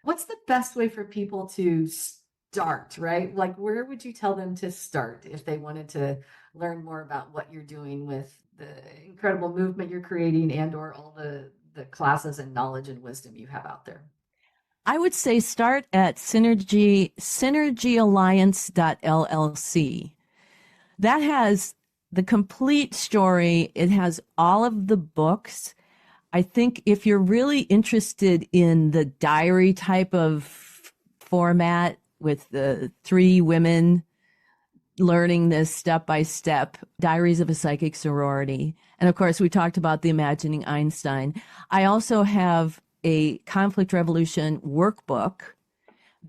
Speaker 1: what's the best way for people to start, right? Like, where would you tell them to start if they wanted to learn more about what you're doing with the incredible movement you're creating and or all the classes and knowledge and wisdom you have out there?
Speaker 2: I would say start at synergyalliance.llc. That has the complete story. It has all of the books. I think if you're really interested in the diary type of format with the three women learning this step by step, Diaries of a Psychic Sorority. And of course, we talked about the Imagining Einstein. I also have a conflict revolution workbook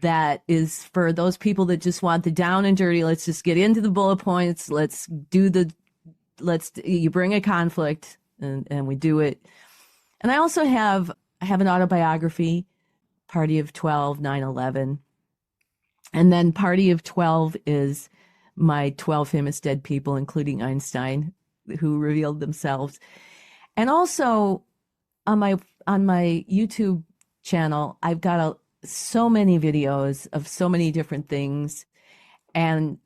Speaker 2: that is for those people that just want the down and dirty. Let's just get into the bullet points. You bring a conflict and we do it. And I also have an autobiography, Party of 12, 9/11. And then Party of 12 is my 12 famous dead people, including Einstein, who revealed themselves. And also on my YouTube channel, I've got so many videos of so many different things. And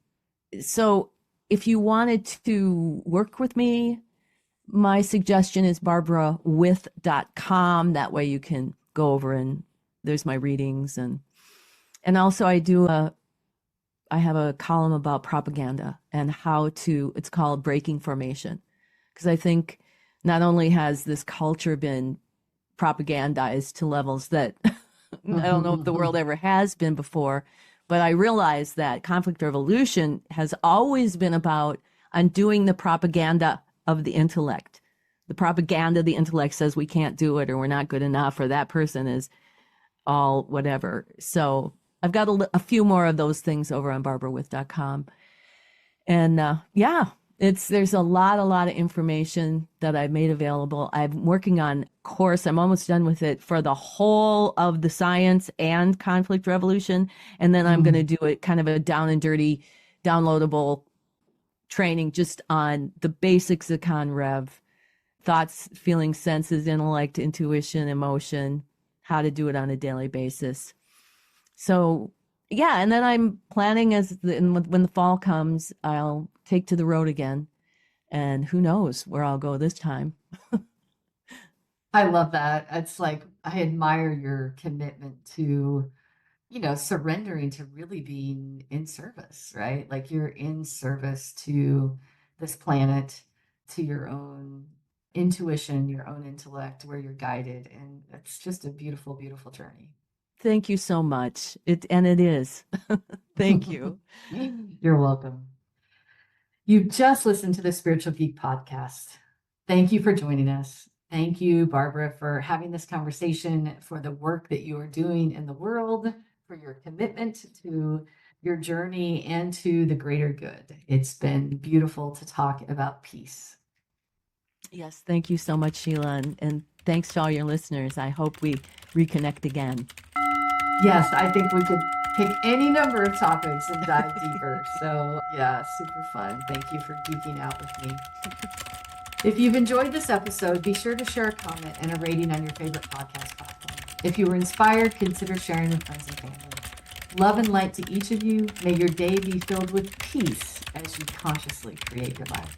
Speaker 2: so if you wanted to work with me, my suggestion is barbarawith.com. That way you can go over and there's my readings. And also I have a column about propaganda and it's called Breaking Formation. Because I think not only has this culture been propagandized to levels that I don't know if the world ever has been before, but I realize that conflict revolution has always been about undoing the propaganda of the intellect. The propaganda of the intellect says we can't do it or we're not good enough or that person is all whatever. So I've got a few more of those things over on barbarawith.com. And there's a lot of information that I've made available. I'm working on course. I'm almost done with it for the whole of the science and conflict revolution. And then I'm going to do it kind of a down and dirty, downloadable training just on the basics of Conrev, thoughts, feelings, senses, intellect, intuition, emotion, how to do it on a daily basis. So yeah, and then I'm planning when the fall comes, I'll take to the road again, and who knows where I'll go this time.
Speaker 1: I love that. It's like, I admire your commitment to, surrendering to really being in service, right? Like you're in service to this planet, to your own intuition, your own intellect, where you're guided. And it's just a beautiful, beautiful journey.
Speaker 2: Thank you so much. It is. Thank you.
Speaker 1: You're welcome. You've just listened to the Spiritual Geek Podcast. Thank you for joining us. Thank you, Barbara, for having this conversation, for the work that you are doing in the world, for your commitment to your journey and to the greater good. It's been beautiful to talk about peace.
Speaker 2: Yes, thank you so much, Sheila, and thanks to all your listeners. I hope we reconnect again.
Speaker 1: Yes, I think we could pick any number of topics and dive deeper. So yeah, super fun. Thank you for geeking out with me. If you've enjoyed this episode, be sure to share a comment and a rating on your favorite podcast platform. If you were inspired, consider sharing with friends and family. Love and light to each of you. May your day be filled with peace as you consciously create your life.